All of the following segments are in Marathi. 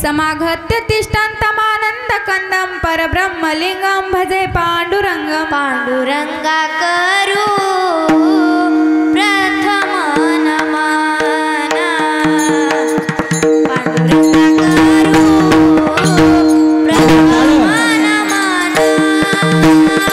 समागत्य तिष्ठन्तमानन्दकन्दं परब्रह्मलिङ्गं भजे पाण्डुरङ्गं पाण्डुरङ्गा करू प्रथम नमन पाण्डुरङ्गा करू प्रथम नमन पाण्डुरङ्गा करू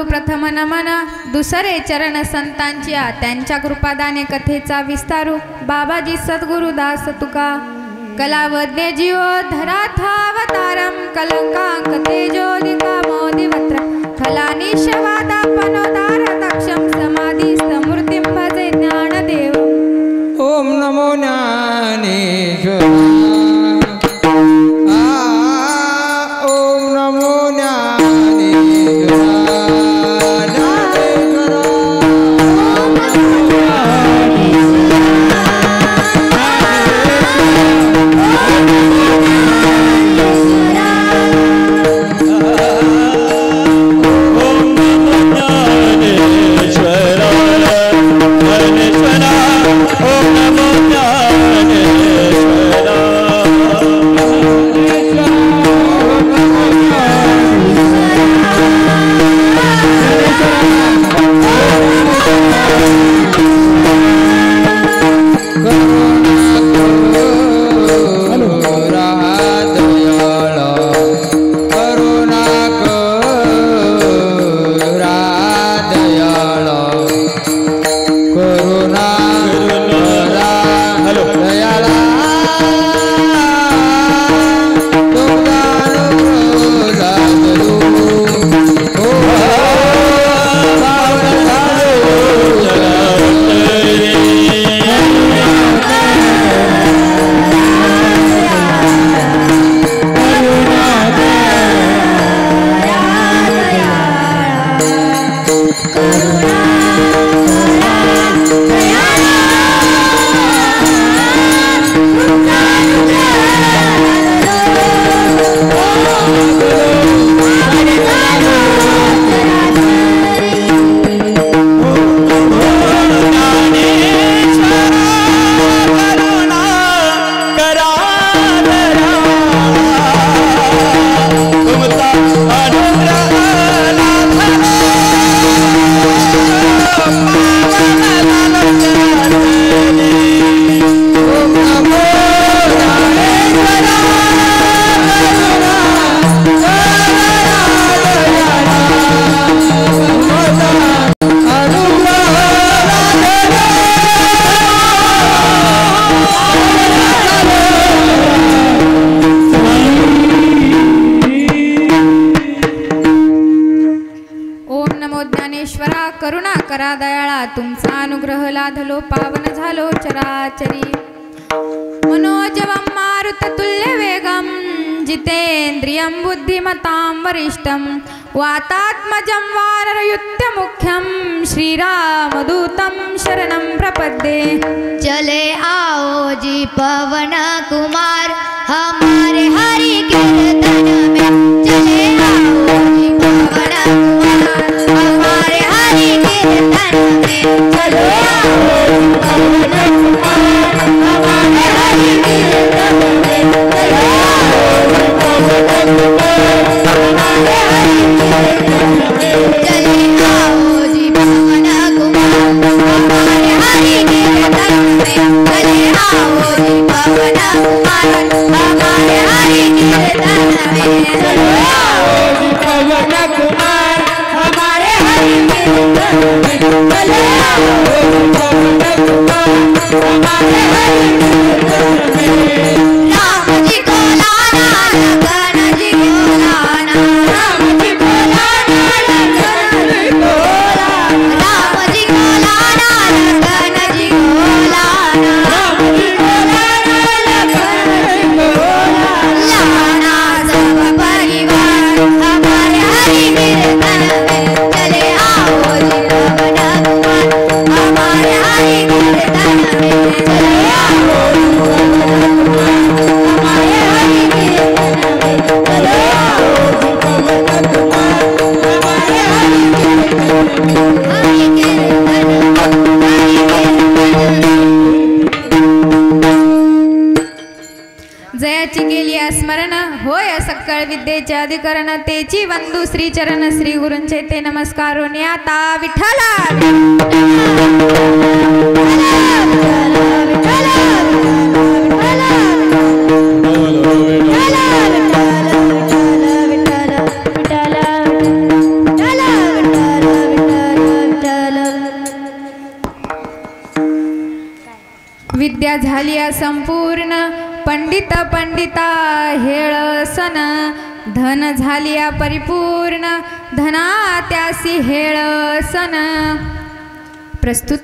प्रथम नमन पाण्डुरङ्गा करू दुसरे चरण संतांच्या त्यांच्या कृपादाने कथेचा विस्तारू बाबाजी सद्गुरुदास तुका कलावज्ञ जीव धराथावतारम कलंकांक तेजोदिका मोदिवत्र फलानिशवादापनोदार दक्षम समाधिस्तमूर्तिं भजे ज्ञानदेव ओम नमो ज्ञानेश्वर Oh परमेश्वरा करुणा करा दयाळा, तुमचा अनुग्रह लाधलो पावन झालो चराचरी. मनोजवं मारुततुल्य वेगं जितेन्द्रियं बुद्धिमतां वरिष्ठं वातात्मजं वानरयुत्यमुख्यं श्रीरामदूतं शरणं प्रपद्ये. चले आओ जी पवन कुमार हमारे हरि कीर्तन में, चले आओ जी पवन कुमार हमारे हरि कीर्तन में, चलो आओ जी पवन कुमार हमारे हरि कीर्तन में, चलो आओ जी पवन कुमार हमारे हरि कीर्तन में, चले आओ जी पवन कुमार हमारे हरि कीर्तन में, चले आओ जी पवन कुमार हमारे हरि कीर्तन में, चलो आओ जी पवन कुमार हमारे हरि कीर्तन में, चलो आओ जी पवन कुमार हमारे हरि कीर्तन में. राम जी को लाना लखन जी को लाना, राम जी को लाना लखन जी को लाना, राम जी को लाना लखन जी को लाना, राम जी को लाना लखन जी को लाना, सब परिवार हमारे हरि कीर्तन में, चले आओ जी पवन कुमार हमारे हरि कीर्तन में, चले आओ जी पवन कुमार हमारे हरि कीर्तन में, चले आओ जी पवन कुमार हमारे हरि कीर्तन में, हरि कीर्तन हरि कीर्तन. जयाची गेली स्मरण होय सकळ विद्येचे अधिकरण, तेची वंदू श्रीचरण श्री गुरूंचे ते नमस्कार. आता विठ्ठला विद्या झाली संपूर्ण पंडित पंडिता हेळसन, धन झाली परिपूर्ण धना त्यासी हेळसन. प्रस्तुत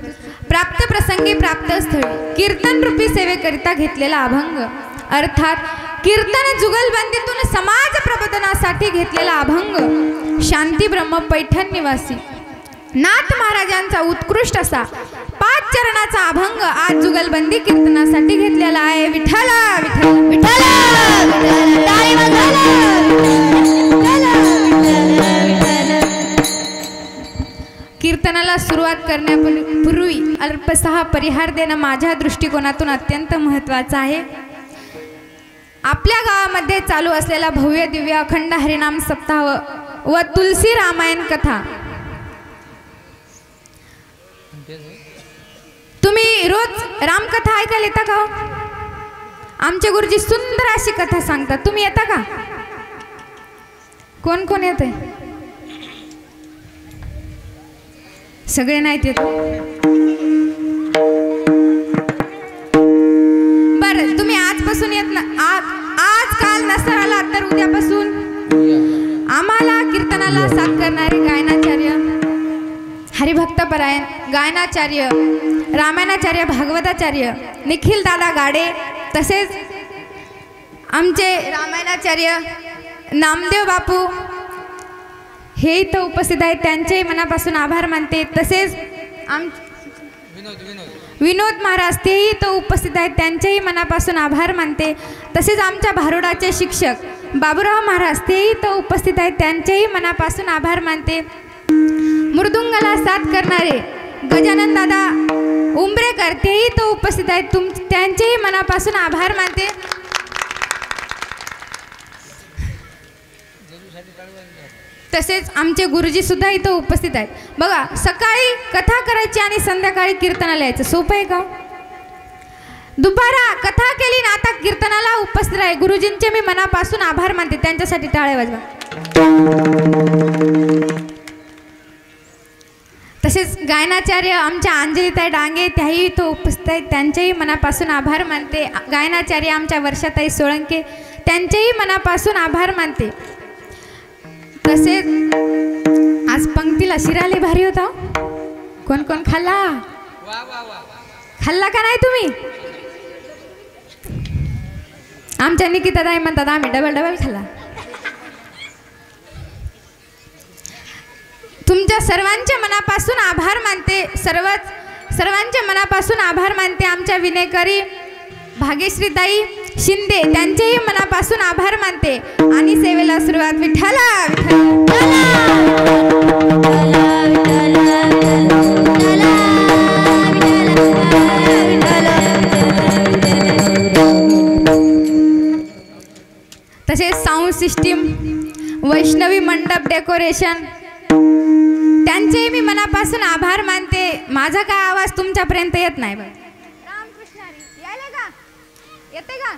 प्राप्त प्रसंगी प्राप्त स्थळी कीर्तन रूपी सेवेकरिता घेतलेला अभंग, अर्थात कीर्तन जुगलबंदीतून समाज प्रबोधनासाठी घेतलेला अभंग शांती ब्रह्म पैठण निवासी नाथ महाराजांचा उत्कृष्ट असा 5 चरणाचा अभंग आज जुगलबंदी कीर्तनासाठी घेतलेला आहे. विठ्ठला विठ्ठला विठ्ठला विठ्ठला टाळी वाजवा, विठ्ठला विठ्ठला. कीर्तनाला सुरुवात करण्यापूर्वी अल्पसहा परिहार देणं माझ्या दृष्टिकोनातून अत्यंत महत्त्वाचं आहे. आपल्या गावामध्ये चालू असलेला भव्य दिव्य अखंड हरिनाम सप्ताह व तुलसी रामायण कथा तुम्ही रोज रामकथा ऐकायला येता का? आमचे गुरुजी सुंदर अशी कथा सांगतात, तुम्ही येता का? कोण कोण येते? सगळे नाहीत येत. बरं, तुम्ही आजपासून येत ना, आज काल नसर आला तर उद्यापासून आम्हाला कीर्तनाला साथ करणारे गायनाचार्य हरिभक्तपरायण गायनाचार्य रामायणाचार्य भागवताचार्य निखिल दादा गाडे, तसेच आमचे रामायणाचार्य नामदेव बापू हे इथं उपस्थित आहेत, त्यांचेही मनापासून आभार मानते. तसेच विनोद महाराज तेही इथं उपस्थित आहेत, त्यांचेही मनापासून आभार मानते. तसेच आमच्या भारुडाचे शिक्षक बाबूराव महाराज तेही इथं उपस्थित आहेत, त्यांचेही मनापासून आभार मानते. मृदुंगाला साथ करणारे गजानन दादा उंबरेकर तेही तो उपस्थित आहेत, त्यांचेही मनापासून आभार मानते. तसेच आमचे गुरुजी सुद्धा इथं उपस्थित आहेत. बघा, सकाळी कथा करायची आणि संध्याकाळी कीर्तनाला यायचं सोपं आहे का? दुपारा कथा केली ना, आता कीर्तनाला उपस्थित आहे. गुरुजींचे मी मनापासून आभार मानते, त्यांच्यासाठी टाळ्या वाजवा. तसेच गायनाचार्य आमच्या अंजलीताई डांगे त्याही तो उपस्थित आहेत, त्यांचेही मनापासून आभार मानते. गायनाचार्य आमच्या वर्षाताई सोळंके त्यांचेही मनापासून आभार मानते. तसेच आज पंक्तीला मधला शिराले भारी होता. कोण कोण खाल्ला? खाल्ला का नाही तुम्ही? आमच्या निकिता ताई म्हणतात आम्ही डबल डबल खाल्ला. तुमच्या सर्वांच्या मनापासून आभार मानते. सर्वांच्या मनापासून आभार मानते. आमच्या विनेकरी भाग्यश्रीताई शिंदे त्यांचेही मनापासून आभार मानते. आणि सेवेला सुरुवात. विठ्ठला तसेच साऊंड सिस्टीम, वैष्णवी मंडप डेकोरेशन त्यांचेही मी मनापासून आभार मानते. माझा काय आवाज तुमच्यापर्यंत येत नाही बघ. येते का?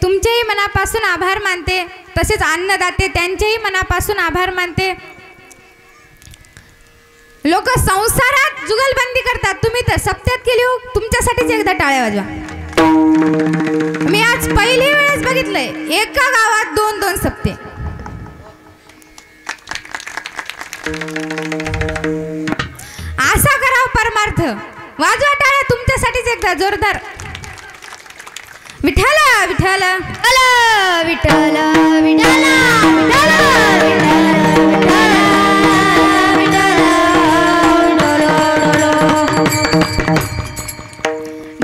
तुमचेही मनापासून आभार मानते. तसेच अन्नदाते त्यांचेही मनापासून आभार मानते. लोक संसारात जुगलबंदी करतात, तुम्ही तर सप्त्यात केली हो. तुमच्यासाठीच एकदा टाळ्या वाजवा. मी आज पहिली वेळेस बघितलंय एका गावात 2-2 सप्ते. असा कराव परमार्थ. वाजवा टाळ्या तुमच्यासाठीच एकदा जोरदार. विठ्ठला विठ्ठला विठ्ठला विठ्ठला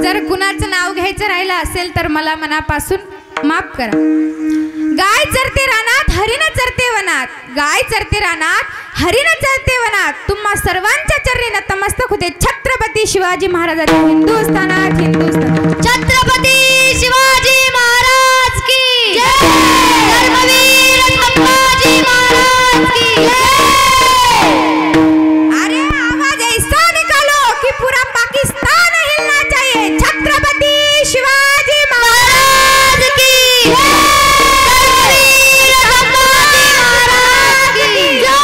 जर कुणाचं नाव घ्यायचं राहिलं असेल तर मला मनापासून माफ करा. गाय चरते रानात हरिण चरते वनात. गाय चरते रानात हरिण चरते वनात. तुम्हा सर्वांच्या चरणी नतमस्तक होते. छत्रपती शिवाजी महाराजांच्या हिंदुस्थानात हिंदुस्थान. छत्रपती शिवाजी महाराज की जय. धर्मवीर संभाजी महाराज की जय. अरे आवाज ऐसा निकालो कि पूरा पाकिस्तान हिलना चाहिए. छत्रपती शिवाजी महाराज की जय. धर्मवीर संभाजी महाराज की जय.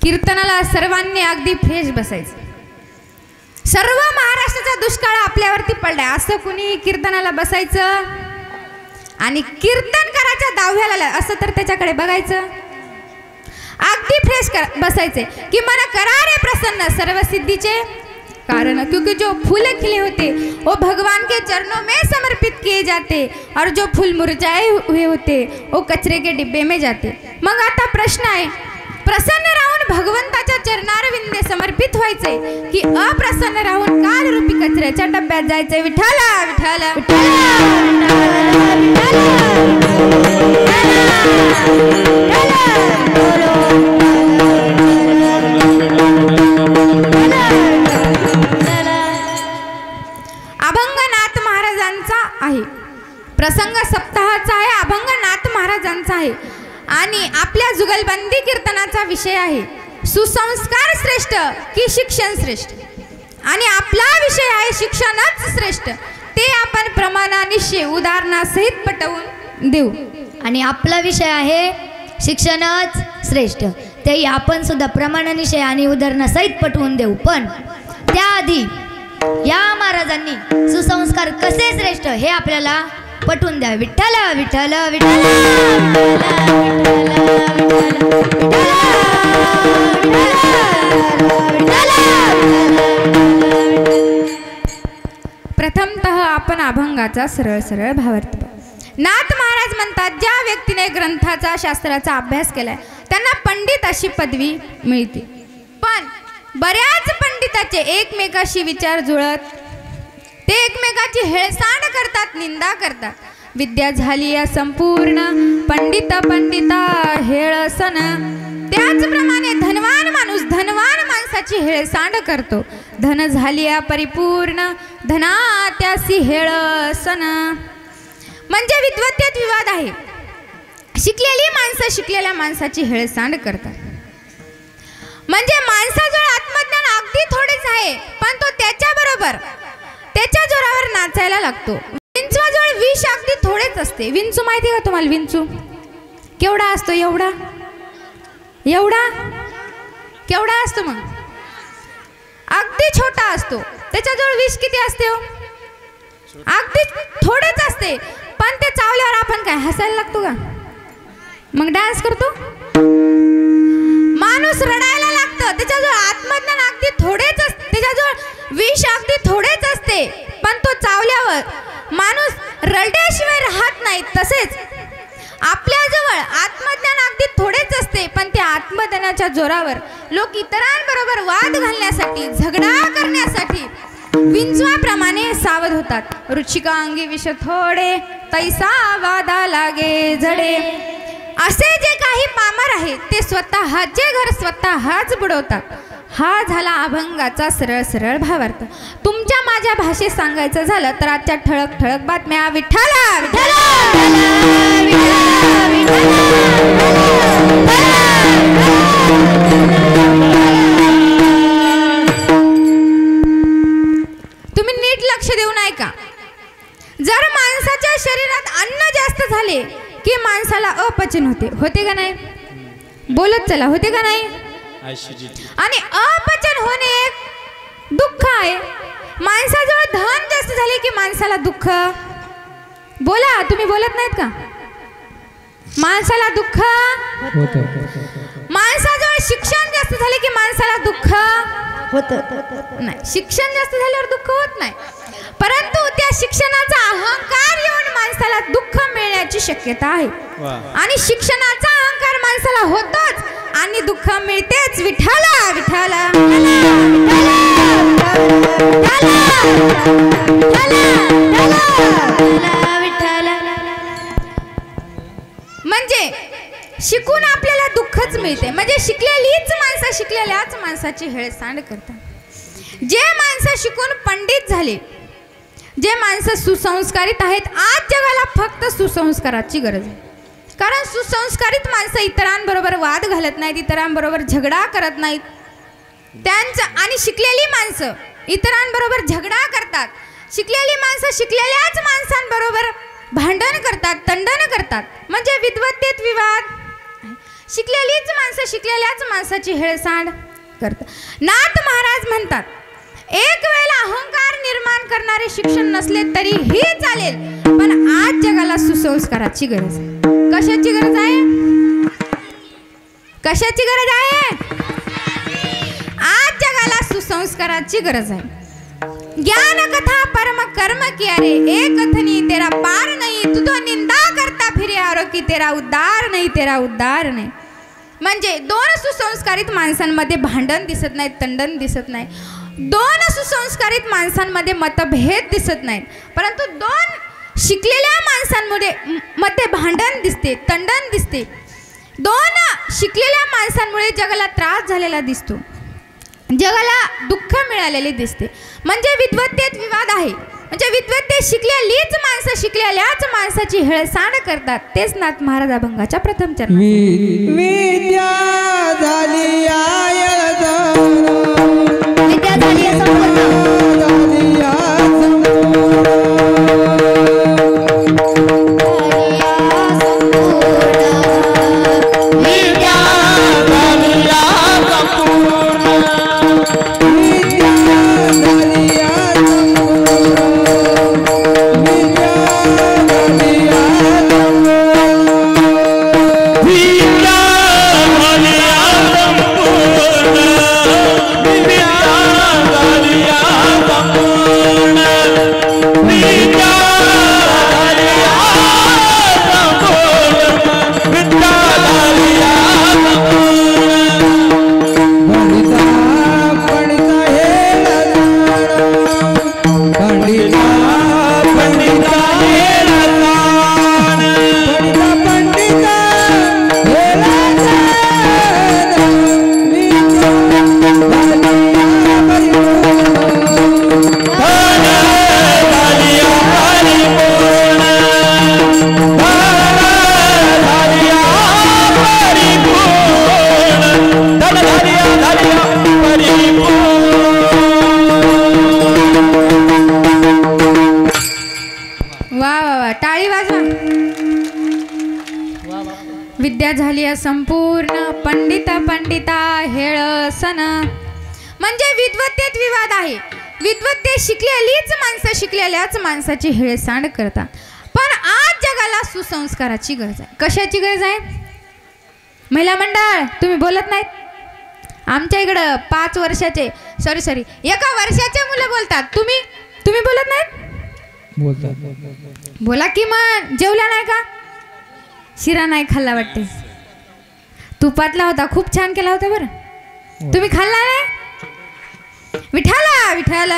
कीर्तनाला सर्वांनी अगदी फ्रेश बसायचं. सर्व महाराष्ट्राचा दुष्काळ आपल्यावरती पडलाय. असं कुणी कीर्तनाला बसायचं आणि कीर्तन करायच्या दाव्याला असं तर त्याच्याकडे बघायचं. अगदी फ्रेश बसायचे कि मन करा रे प्रसन्न सर्व सिद्धीचे कारण. क्योंकि जो फूल खिले होते वो भगवान के चरणों में समर्पित किए जाते और जो फूल मुरझाए हुए होते वो कचरे के डिब्बे में जाते. मग आता प्रश्न आहे, प्रसन्न राहून भगवंताच्या चरणारविंदे समर्पित व्हायचे की अप्रसन्न राहून कालरूपी कचऱ्याच्या डब्यात जायचे. विठ्ठला विठ्ठला अभंग नाथ महाराजांचा आहे. प्रसंग सप्ताहाचा आहे. अभंग नाथ महाराजांचा आहे. आणि आपल्या जुगलबंदी कीर्तनाचा विषय आहे सुसंस्कार श्रेष्ठ की शिक्षण श्रेष्ठ. आणि आपला विषय आहे शिक्षणच श्रेष्ठ. ते आपण प्रमाणानिश्चय उदाहरणासहित पटवून देऊ. आणि आपला विषय आहे शिक्षणच श्रेष्ठ. तेही आपण सुद्धा प्रमाणानिश्चय आणि उदाहरणासहित पटवून देऊ. पण त्याआधी या महाराजांनी सुसंस्कार कसे श्रेष्ठ हे आपल्याला पटवून द्या. विठ्ठला विठ्ठला प्रथमतः आपण अभंगाचा सरळ सरळ भावार्थ. नाथ महाराज म्हणतात, ज्या व्यक्तीने ग्रंथाचा शास्त्राचा अभ्यास केलाय त्यांना पंडित अशी पदवी मिळते. पण बऱ्याच पंडिताचे एकमेकाशी विचार जुळत ते एकमेकाची हेळसांड करतात, निंदा करतात. विद्या झाली या संपूर्ण पंडिता हेळसन. त्याचप्रमाणे धनवान माणूस धनवान माणसाची हेळसांड करतो. धन झाली या परिपूर्ण धना त्यासी हेळसन. म्हणजे विद्वत्तेत विवाद आहे. शिकलेली माणसं शिकलेल्या माणसाची हेळसांड करतात. म्हणजे माणसाजवळ आत्मज्ञान अगदी थोडेच आहे पण तो त्याच्या जोरावर नाचायला लागतो. विंचवाजवळ विष अगदी थोडेच असते. विंचू माहिती का तुम्हाला? विंचू केवढा असतो? एवढा केवढा असतो. मग अगदी छोटा असतो, त्याच्याजवळ विष किती असते हो? अगदी थोडेच असते, पण ते चावल्यावर आपण काय हसायला लागतो का? मग डान्स करतो? माणूस रडायला लागतं, त्याच्याजवळ आत्मज्ञान अगदी थोडेच असते, त्याच्याजवळ विष अगदी थोडेच असते, पण तो चावल्यावर माणूस रडल्याशिवाय राहत नाही. तसेच आपल्याजवळ आत्मज्ञान अगदी थोडेच असते, पण त्या आत्मज्ञानाच्या जोरावर लोक इतरांबरोबर वाद घालण्यासाठी, झगडा करण्यासाठी विंचवाप्रमाणे सावध होतात. रुचिका अंगी विष थोडे, तैसा वादा लागे जडे. असे जे काही पामर आहेत ते स्वतःचे घर स्वतःच बुडवतात. हा झाला अभंगाचा सरळ सरळ भावार्थ. तुमच्या माझ्या भाषेत सांगायचं झालं तर आजच्या ठळक ठळक बातम्या. विठ्ठला विठ्ठला तुम्ही नीट लक्ष देऊन ऐका. जर माणसाच्या शरीरात अन्न जास्त झाले की माणसाला अपचन होते. होते का नाही? बोलत चला, होते का नाही? आणि अपचन होणे एक दुःख आहे. माणसाजवळ धन जास्त झाले की माणसाला दुःख. बोला, तुम्ही बोलत नाहीत का? माणसाला दुःख होतं. माणसाजवळ शिक्षण जास्त झाले की माणसाला दुःख होतं. नाही, शिक्षण जास्त झाल्यावर दुःख होत नाही, परंतु त्या शिक्षणाचा अहंकार येऊन माणसाला दुःख मिळण्याची शक्यता आहे. आणि शिक्षणाचा अहंकार माणसाला होतोच आणि दुःख मिळतेच. विठ्ठला विठ्ठला म्हणजे शिकून आपल्याला दुःखच मिळते. म्हणजे शिकलेलीच माणसं शिकलेल्याच माणसाची हेळसांड करतात. जे माणसं शिकून पंडित झाले, जे माणसं सुसंस्कारित आहेत, आज जगाला फक्त सुसंस्काराची गरज आहे. कारण सुसंस्कारित माणसं इतरांबरोबर वाद घालत नाहीत, इतरांबरोबर झगडा करत नाहीत. त्यांचं आणि शिकलेली माणसं इतरांबरोबर झगडा करतात. शिकलेली माणसं शिकलेल्याच माणसांबरोबर भांडण करतात, तंडण करतात. म्हणजे विद्वत्तेत विवाद. शिकलेलीच माणसं शिकलेल्याच माणसाची हेळसांड करतात. नाथ महाराज म्हणतात, एक वेळेला अहंकार निर्माण करणारे शिक्षण नसले तरीही चालेल, पण आज जगाला सुसंस्काराची गरज आहे. कशाची गरज आहे? कशाची गरज आहे? आज जगाला सुसंस्काराची गरज आहे. ज्ञान कथा परम कर्म किया रे, एक कथनी तेरा पार नहीं, तू तो निंदा करता फिरे आरो की तेरा उद्धार नहीं, तेरा उद्धार नहीं. म्हणजे दोन सुसंस्कारित माणसांमध्ये भांडण दिसत नाही, तंडण दिसत नाही. दोन सुसंस्कारित माणसांमध्ये मतभेद दिसत नाहीत, परंतु दोन शिकलेल्या माणसांमध्ये मध्ये भांडण दिसते, तंडण दिसते. दोन शिकलेल्या माणसांमुळे जगाला त्रास झालेला दिसतो, जगाला दुःख मिळालेले दिसते. म्हणजे विद्वत्तेत विवाद आहे. म्हणजे विद्वत्तेत शिकलेलीच माणसं शिकलेल्याच माणसाची हेळसांड करतात. तेच नाथ महाराज अभंगाच्या प्रथम चरण. विद्या झाली विद्या झाली विद्या झाली संपूर्ण, पंडिता पंडिता हेळसन. म्हणजे विद्वत्तेत विवाद आहे. विद्वत्तेत शिकलेलीच माणसं शिकलेल्याच माणसाची हेळसांड करतात. पण आज जगाला सुसंस्काराची गरज आहे. कशाची गरज आहे? महिला मंडळ तुम्ही बोलत नाहीत. आमच्या इकडं 5 वर्षाचे सॉरी 1 वर्षाचे मुलं बोलतात. तुम्ही बोलत नाहीत. बोलतात. बोला की मग. जेवला नाही का? शिरा नाही खाल्ला वाटते. तुपातला होता, खूप छान केला होता बरं. तुम्ही खाल्ला नाही? विठाला विठाला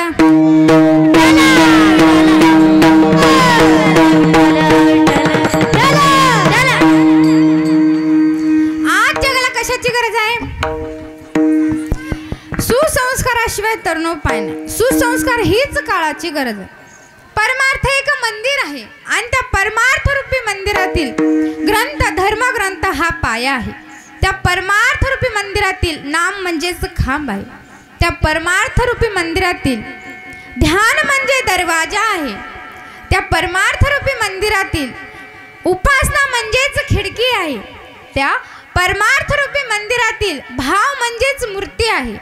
आज जगाला कशाची गरज आहे? सुसंस्काराशिवाय तरुणोपाय नाही. सुसंस्कार हीच काळाची गरज आहे. परमार्थ एक मंदिर आहे आणि त्या परमार्थ रूपी मंदिरातील ग्रंथ धर्मग्रंथ हा पाया आहे. त्या परमार्थ रूपी मंदिरातील नाम म्हणजेच खांब आहे. त्या परमार्थ रूपी मंदिरातील ध्यान म्हणजे दरवाजा आहे. त्या परमार्थ रूपी मंदिरातील उपासना म्हणजेच खिडकी आहे. त्या परमार्थ रूपी मंदिरातील भाव म्हणजेच मूर्ती आहे.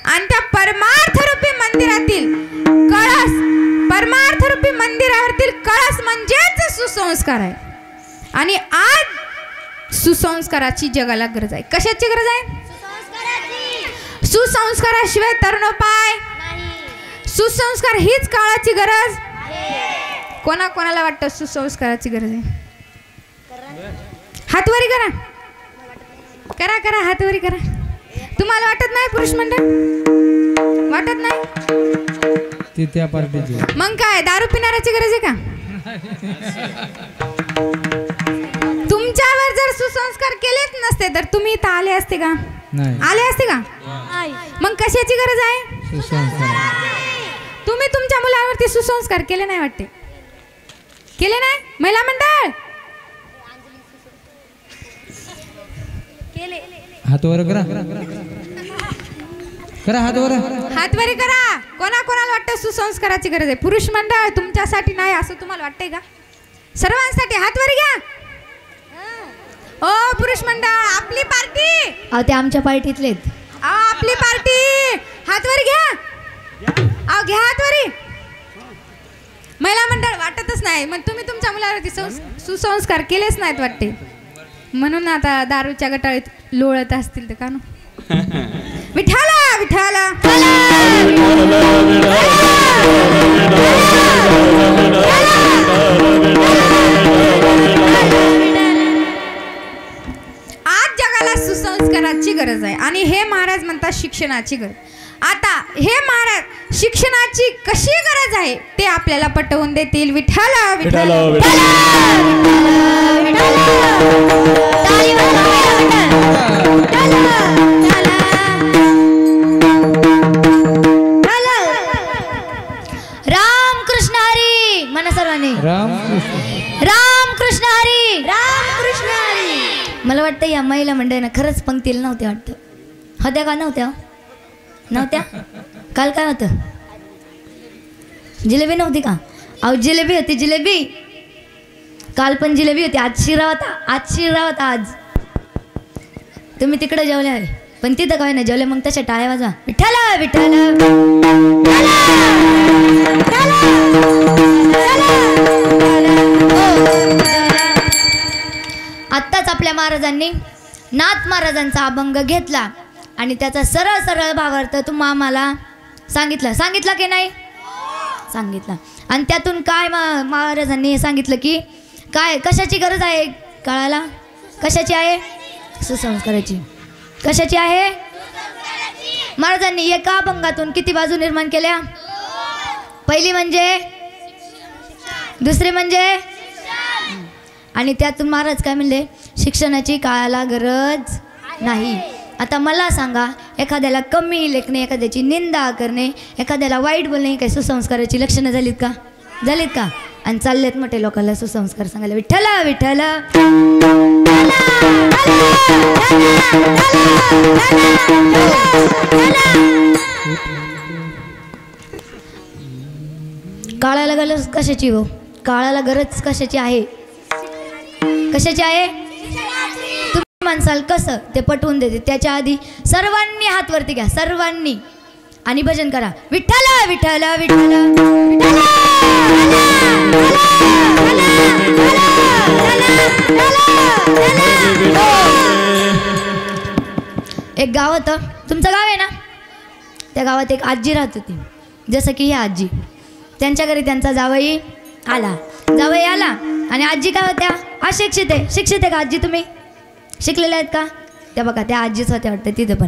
आणि त्या परमार्थ रूपी मंदिरातील कळस, परमार्थ रूपी मंदिरावरील कळस म्हणजेच सुसंस्कार आहे. आणि आज सुसंस्काराची जगाला गरज आहे. कशाची गरज आहे? सुसंस्काराशिवाय तरुणोपाय. सुसंस्कार हीच काळाची गरज. कोणाला वाटतं सुसंस्काराची गरज आहे? हातवरी करा करा करा हातवरी करा. तुम्हाला वाटत नाही पुरुष मंडळ? वाटत नाही? ती त्या पार्टीची. मग काय दारू पिणाऱ्याची गरज आहे का? तुमच्यावर जर सुसंस्कार केलेच नसते तर तुम्ही इथं आले असते का? नाही. आले असते का? मग कशाची गरज आहे? सुसंस्कार. तुम्ही तुमच्या मुलांवरती सुसंस्कार केले नाही वाटते. केले नाही? महिला मंडळ केले. हात वर करा करा हात वर. हातवरी करा. कोणाला वाटतं सुसंस्काराची गरज आहे? पुरुष मंडळ तुमच्यासाठी नाही असं तुम्हाला वाटतंय का? सर्वांसाठी हातवरी घ्या. ओ पुरुष मंडळ आपली पार्टी. अहो ते आमच्या पार्टीतलेत. आपली पार्टी. हातवरी घ्या. घ्या हातवरी. महिला मंडळ वाटतच नाही. मग तुम्ही तुमच्या मुलावरती सुसंस्कार केलेच नाहीत वाटते. म्हणून आता दारूच्या गटाळीत लोळत असतील तर का नो? विठाला विठाला आज जगाला सुसंस्काराची गरज आहे. आणि हे महाराज म्हणतात शिक्षणाची गरज. आता हे महाराज शिक्षणाची कशी गरज आहे ते आपल्याला पटवून देतील. विठाला विठाला राम कृष्ण हरी म्हणा सर्वांनी. राम कृष्ण हरी. राम कृष्ण हरी. मला वाटतं या महिला मंडळीनं खरंच पंक्तीला नव्हत्या वाटतं. होत्या का? नव्हत्या. काल काय होतं? जिलेबी नव्हती का? अहो जिलेबी होती. जिलेबी काल पण जिलेबी होती. आज शिरा होता. आज तुम्ही तिकडे जेवले आहे पण तिथं काय नाही जेवले. मग तशा टाळ्या वाजवा. विठ्ठला विठ्ठला. आत्ताच आपल्या महाराजांनी नाथ महाराजांचा अभंग घेतला आणि त्याचा सरळ भावार्थ तुम्हा आम्हाला सांगितला की नाही? सांगितला. आणि त्यातून काय महाराजांनी सांगितलं की काय कशाची गरज आहे काळाला? कशाची आहे? सुसंस्काराची. कशाची आहे? महाराजांनी एका अभंगातून किती बाजू निर्माण केल्या? पहिली म्हणजे, दुसरी म्हणजे, आणि त्यातून महाराज काय म्हणले? शिक्षणाची काळाला गरज नाही. आता मला सांगा, एखाद्याला कमी लेखणे, एखाद्याची निंदा करणे, एखाद्याला वाईट बोलणे काही सुसंस्काराची लक्षणं झालीत का? आणि चाललेत मोठे लोकांना सुसंस्कार सांगायला. विठ्ठला विठ्ठला. काळाला गरज कशाची हो? काळाला गरज कशाची आहे? कशाची आहे? तुम्ही म्हणसाल कसं? ते पटवून देते. त्याच्या आधी सर्वांनी हात वरती घ्या. सर्वांनी आणि भजन करा. विठ्ठल विठ्ठल विठ्ठल विठ्ठल. एक गाव होतं, तुमचं गाव आहे ना, त्या गावात एक आजी राहत होती. जसं की ही आजी, त्यांच्या घरी त्यांचा जावई आला. जावई आला आणि आजी काय होत्या, अशिक्षित आहे. शिक्षित आहे का आजी? तुम्ही शिकलेल्या आहेत का? त्या बघा त्या आजीच होत्या वाटतं तिथं पण.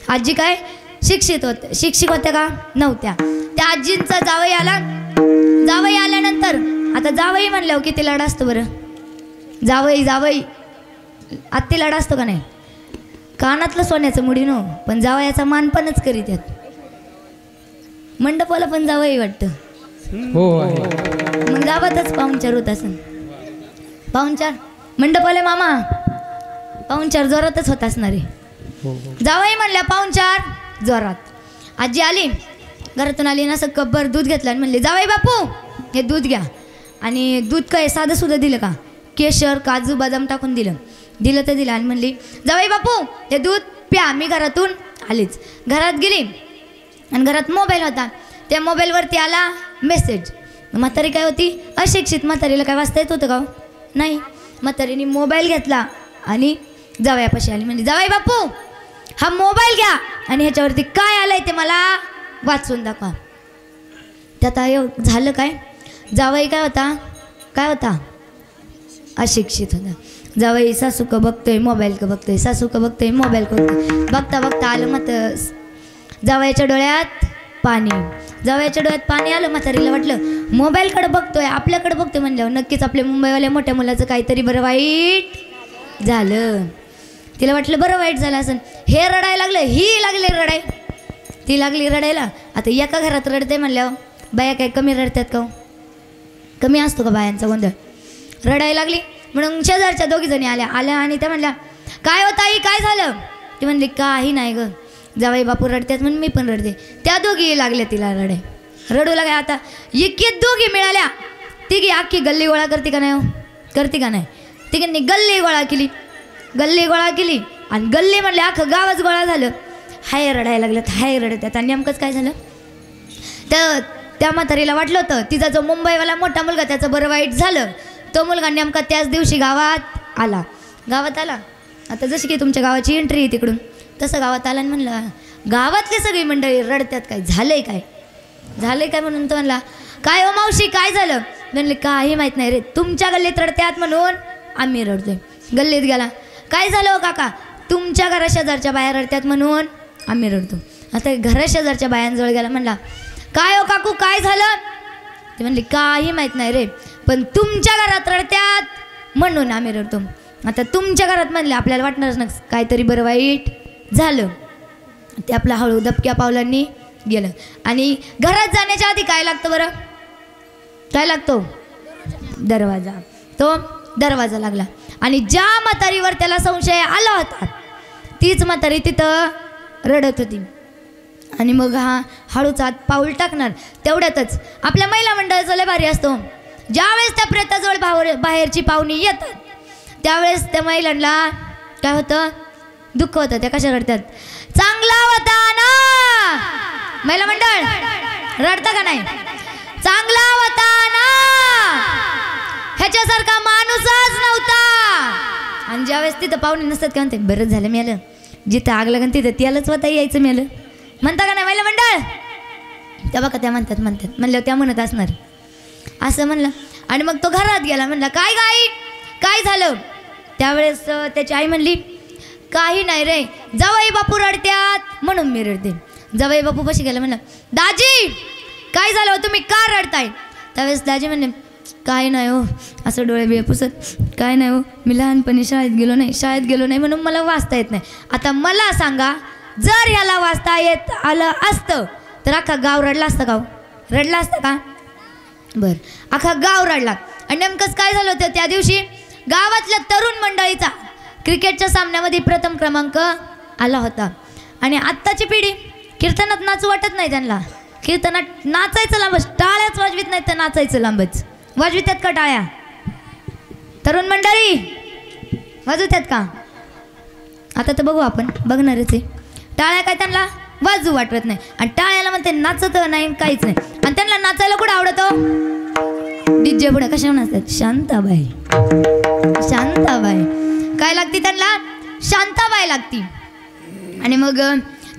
आजी काय शिक्षित होत्या, शिक्षित होत्या का? नव्हत्या. त्या आजींचा जावई आला. जावई आल्यानंतर आता जावई म्हणल्यावर किती लाड असतो बरं? जावई जावई आत्ती लाड असतो का नाही? कानातलं सोन्याचं मुडी नो, पण जावयाचा मानपणच करीत आहेत. मंडपाला पण जावई वाटतं. हो आहे. मग गावातच पाहुणचार होत असेल. पाहुणचार मंडपाला मामा पाहुणचार जोरातच होत असणारे. हो. जावई म्हणल्या पाहुणचार जोरात. आजी आली, घरातून आली ना, असं कपभर दूध घेतलं आणि म्हणले जावई बापू हे दूध घ्या. आणि दूध काय साधं सुद्धा दिलं का? केशर काजू बदाम टाकून दिलं तर दिलं. आणि म्हणली जावई बापू हे दूध प्या. मी घरातून आलीच, घरात गेली आणि घरात मोबाईल होता. त्या मोबाईलवरती आला मेसेज. म्हातारी काय होती, अशिक्षित. म्हातारीला काय वाचता येत होतं का? नाही. म्हातारीने मोबाईल घेतला आणि जावयापाशी आली. म्हणजे जावई बापू हा मोबाईल घ्या आणि ह्याच्यावरती काय आलंय ते मला वाचून दाखवा. त्यात झालं काय, जावई काय होता अशिक्षित होता. जावई सासू का बघतोय मोबाईल का बघतोय, सासू का बघतोय मोबाईल का बघतोय. बघता बघता आलं मत जावयाच्या डोळ्यात पाणी. जावयाच्या डोळ्यात पाणी आलं. म्हातारीला वाटलं मोबाईलकडे बघतोय आपल्याकडे बघतोय म्हणल्यावर नक्कीच आपल्या मुंबईवाल्या मोठ्या मुलाचं काहीतरी बरं वाईट झालं. तिला वाटलं बरं वाईट झालं असं. हे रडायला लागलं, ही लागली रडाय, ती लागली रडायला. आता एका घरात रडते म्हणल्यावर बाया काय कमी रडतात का? कमी असतो का बायांचा गोंधळ? रडायला लागली म्हणून शेजारच्या दोघी जणी आल्या आणि त्या म्हणल्या काय होतं आई काय झालं? ती म्हणली काही नाही ग, जावई बापू रडतात म्हणून मी पण रडते. त्या दोघी लागल्या तिला रडू लागल्या. आता इतकी दोघी मिळाल्या, तिघी अख्खी गल्ली गोळा करते का नाही? करते का नाही? तिघींनी गल्ली गोळा केली आणि गल्ली म्हणले अख्खं गावच गोळा झालं. हाय रडायला लागलं, हाय रडत. आता नेमकंच काय झालं, त्या म्हातारीला वाटलं होतं तिचा जो मुंबईवाला मोठा मुलगा त्याचं बरं वाईट झालं. तो मुलगा नेमका त्याच दिवशी गावात आला. आता जशी की तुमच्या गावाची एंट्री आहे तिकडून, तसं गावात आला आणि म्हणलं गावातली सगळी मंडळी रडतात, काय झालंय काय म्हणून तो म्हणला काय हो मावशी काय झालं? म्हणले काही माहीत नाही रे, तुमच्या गल्लीत रडतात म्हणून आम्ही रडतोय. गल्लीत गेला, काय झालं हो काका? तुमच्या घरा शेजारच्या बाया रडतात म्हणून आम्ही रडतो. आता घरा शेजारच्या बायांजवळ गेला, म्हणला काय हो काकू काय झालं? ते म्हणले काही माहीत नाही रे, पण तुमच्या घरात रडतात म्हणून आम्ही रडतो. आता तुमच्या घरात म्हणले आपल्याला वाटणारच ना काहीतरी बरं वाईट झालं. ते आपला हळू दबक्या पावलांनी गेलं. आणि घरात जाण्याच्या आधी काय लागतं बरं? काय लागतो? दरवाजा. तो दरवाजा लागला आणि ज्या म्हातारीवर त्याला संशय आला होता तीच म्हातारी तिथं रडत होती. आणि मग हा हळूच आत पाऊल टाकणार. तेवढ्यातच आपल्या महिला मंडळाचा लय भारी असतो. ज्यावेळेस त्या प्रेताजवळ बाहेरची पाहुणी येतात त्यावेळेस त्या महिलांना काय होतं? दुःख होतं. त्या कशा रडतात? चांगला होता ना महिला मंडळ, रडता का नाही? चांगला होता ना, ह्याच्यासारखा माणूसच नव्हता. आणि ज्यावेळेस तिथं पाहुणे नसतात काय म्हणते, बरंच झालं मेलं, जिथं आग लागन तिथं त्यालाच वता यायचं मेलं, म्हणता का नाही महिला मंडळ? त्या बघा त्या म्हणतात म्हणल्यावर त्या म्हणत असणार असं म्हणलं. आणि मग तो घरात गेला, म्हणला काय गाई काय झालं? त्यावेळेस त्याची आई म्हणली काही नाही रे, जावई बापू रडत्यात म्हणून मी रडते. जावई बापू कशी गेला, म्हणलं दाजी काय झालं तुम्ही का रडताय? त्यावेळेस दाजी म्हणले काय नाही हो, असं डोळे बिळे पुसत, काय नाही हो, मी लहानपणी शाळेत गेलो नाही म्हणून मला वाचता येत नाही. आता मला सांगा, जर याला वाचता येत आलं असतं तर अख्खा गाव रडला असतं का? रडला असतं का? बरं, अख्खा गाव रडला. आणि नेमकंच काय झालं होतं त्या दिवशी? गावातल्या तरुण मंडळीचा क्रिकेटच्या सामन्यामध्ये प्रथम क्रमांक आला होता. आणि आत्ताची पिढी कीर्तनात नाचू वाटत नाही त्यांना. कीर्तनात नाचायचं लांबच, टाळ्याच वाजवित नाहीत तर नाचायचं लांबच. वाजवितात का टाळ्या? तरुण मंडळी वाजवतात का? आता तर बघू, आपण बघणारच आहे. टाळ्या काय त्यांना वाजू वाटत नाही. आणि टाळ्याला म्हणते नाचत नाही काहीच नाही. आणि त्यांना नाचायला कुठं आवडतं? डीजे पुढे कशा म्हणतात? शांताबाई. शांताबाई काय लागती त्यांना? शांताबाई लागती. आणि मग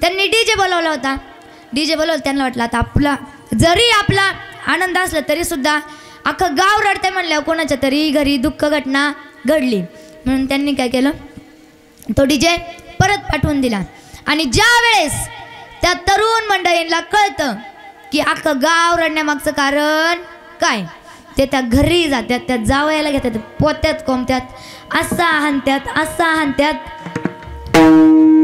त्यांनी डीजे बोलवला होता. डीजे बोलवलं. त्यांना वाटलं आता आपला जरी आपला आनंद असला तरी सुद्धा अख्खं गाव रडते म्हणल्यावर कोणाच्या तरी घरी दुःख घटना घडली. म्हणून त्यांनी काय केलं? तो डीजे परत पाठवून दिला. आणि ज्या वेळेस त्या तरुण मंडळींना कळतं की अख्खं गाव रडण्यामागचं कारण काय, ते त्या घरी जातात. त्या जावयाला घेतात, पोत्यात कोंबत्यात, असा हाणत्यात, असा हाणत्यात,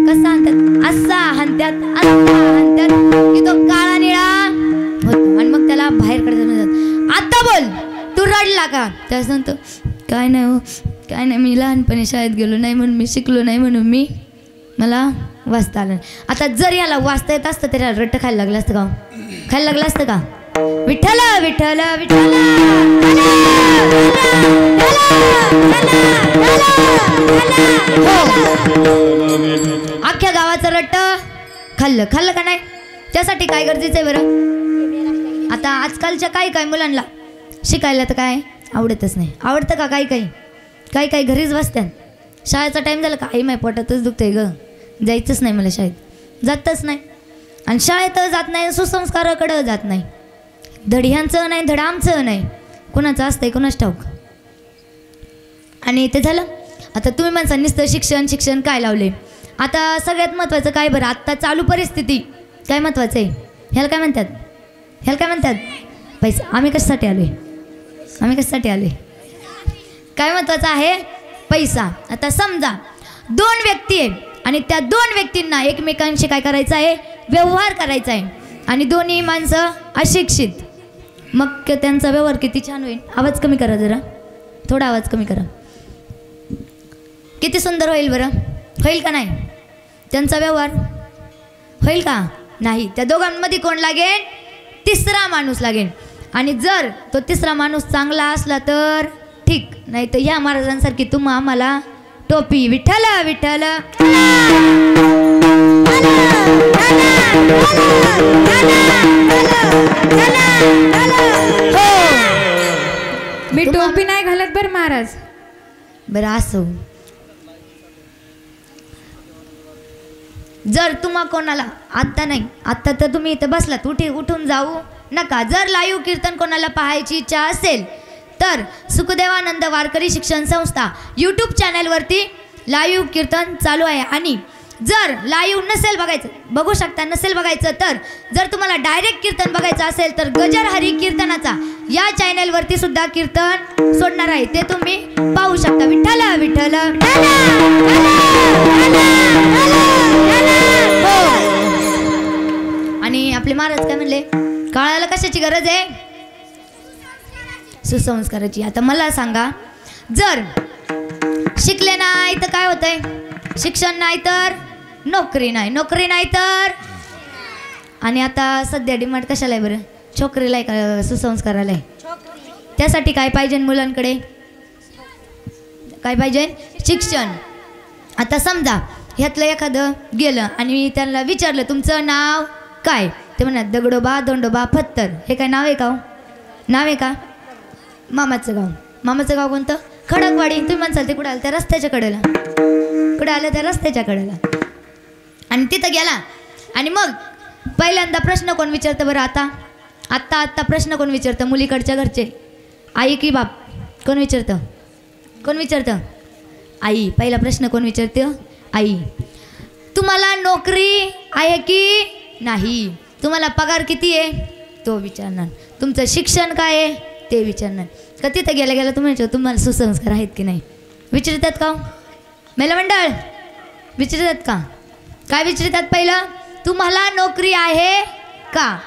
कसा हाणत्यात, असा हाणत्यात, असा हाणत्यात की तो काळा निळा होतो. आणि मग त्याला बाहेर काढतात. आता बोल, तू रडला का? त्या सांगतो काय नाही हो, काय नाही, मी लहानपणी शाळेत गेलो नाही म्हणून, मी शिकलो नाही म्हणून मला वाचता आलं. आता जर याला वाचता येत असतं तरी रट्ट खायला लागलं असतं का? खायला लागलं असतं का? विठ्ठल विठ्ठल विठ्ठल अख्ख्या गावाचं रट्ट खाल्लं. खाल्लं का नाही? त्यासाठी काय गरजेचं आहे बरं? आता आजकालच्या काही मुलांना शिकायला तर काय आवडतच नाही. आवडतं का? काही घरीच बसतात. शाळेचा टाईम झाला का आई माय पोटातच दुखतंय ग, जायचंच नाही मला शाळेत. जातच नाही. आणि शाळेत जात नाही, सुसंस्काराकडं जात नाही. धड्यांचं नाही, धडामचं नाही, कोणाचं असतंय कोणाच ठाऊक. आणि ते झालं. आता तुम्ही म्हणता नुसतं शिक्षण काय लावले. आता सगळ्यात महत्त्वाचं काय बरं? आत्ता चालू परिस्थिती काय महत्त्वाचं आहे? ह्याला काय म्हणतात? पैसा. आम्ही कशासाठी आलोय? काय महत्त्वाचं आहे? पैसा. आता समजा दोन व्यक्ती आहे आणि त्या दोन व्यक्तींना एकमेकांशी काय करायचं आहे? व्यवहार करायचा आहे. आणि दोन्ही माणसं अशिक्षित. मग त्यांचा व्यवहार किती छान होईल. आवाज कमी करा जरा, थोडा आवाज कमी करा. किती सुंदर होईल बरं? होईल का नाही? त्यांचा व्यवहार होईल का? नाही. त्या दोघांमध्ये कोण लागेल? तिसरा माणूस लागेल. आणि जर तो तिसरा माणूस चांगला असला तर ठीक, नाही तर ह्या महाराजांसारखी तुम्हा आम्हाला टोपी. विठ्ठल विठ्ठल. मी टोपी नाही घालत बरं महाराज. बरं असो. जर तुम्हा कोणाला आत्ता नाही, आत्ता तर तुम्ही इथं बसलात, उठून जाऊ नका. जर लाईव्ह कीर्तन कोणाला पाहायची इच्छा असेल तर सुखदेवानंद वारकरी शिक्षण संस्था यूट्यूब चॅनलवरती लाईव्ह कीर्तन चालू आहे. आणि जर लाईव्ह बघू शकता नसेल बघायचं तर जर तुम्हाला डायरेक्ट कीर्तन बघायचं असेल तर गजर हरी कीर्तनाचा या चॅनलवरती सुद्धा कीर्तन सोडणार आहे, ते तुम्ही पाहू शकता. विठ्ठल विठ्ठल. आणि आपले महाराज काय म्हणले? काळाला कशाची गरज आहे? सुसंस्काराची. आता मला सांगा, जर शिकले नाही तर काय होतंय? शिक्षण नाही तर नोकरी नाही, नोकरी नाही तर. आणि आता सध्या डिमांड कशाला आहे बरं? छोकरीला आहे का सुसंस्काराला आहे? त्यासाठी काय पाहिजे मुलांकडे? काय पाहिजे? शिक्षण. आता समजा ह्यातलं एखादं गेलं आणि त्यांना विचारलं तुमचं नाव काय, ते म्हणतात दगडोबा दोंडोबा फत्तर. हे काय नाव आहे का? नाव आहे का? मामाचं गाव कोणतं? खडकवाडी. तुम्ही म्हणसाल ते कुठं आलं? त्या रस्त्याच्या कडेला. कुठं आलं? त्या रस्त्याच्या कडेला. आणि तिथं गेला आणि मग पहिल्यांदा प्रश्न कोण विचारतं बरं? आत्ता प्रश्न कोण विचारतं? मुलीकडच्या घरचे, आई की बाप? कोण विचारतं? आई. पहिला प्रश्न कोण विचारतं? आई. तुम्हाला नोकरी आहे की नाही? तुम्हाला पगार किती आहे? तो विचारणार. तुमचं शिक्षण काय आहे? ते विचारणार. का तिथं गेल्या तुम्ही तुम्हाला सुसंस्कार आहेत की नाही विचारतात का? महिला मंडळ विचारतात का? काय विचारतात? पहिलं तुम्हाला नोकरी आहे का?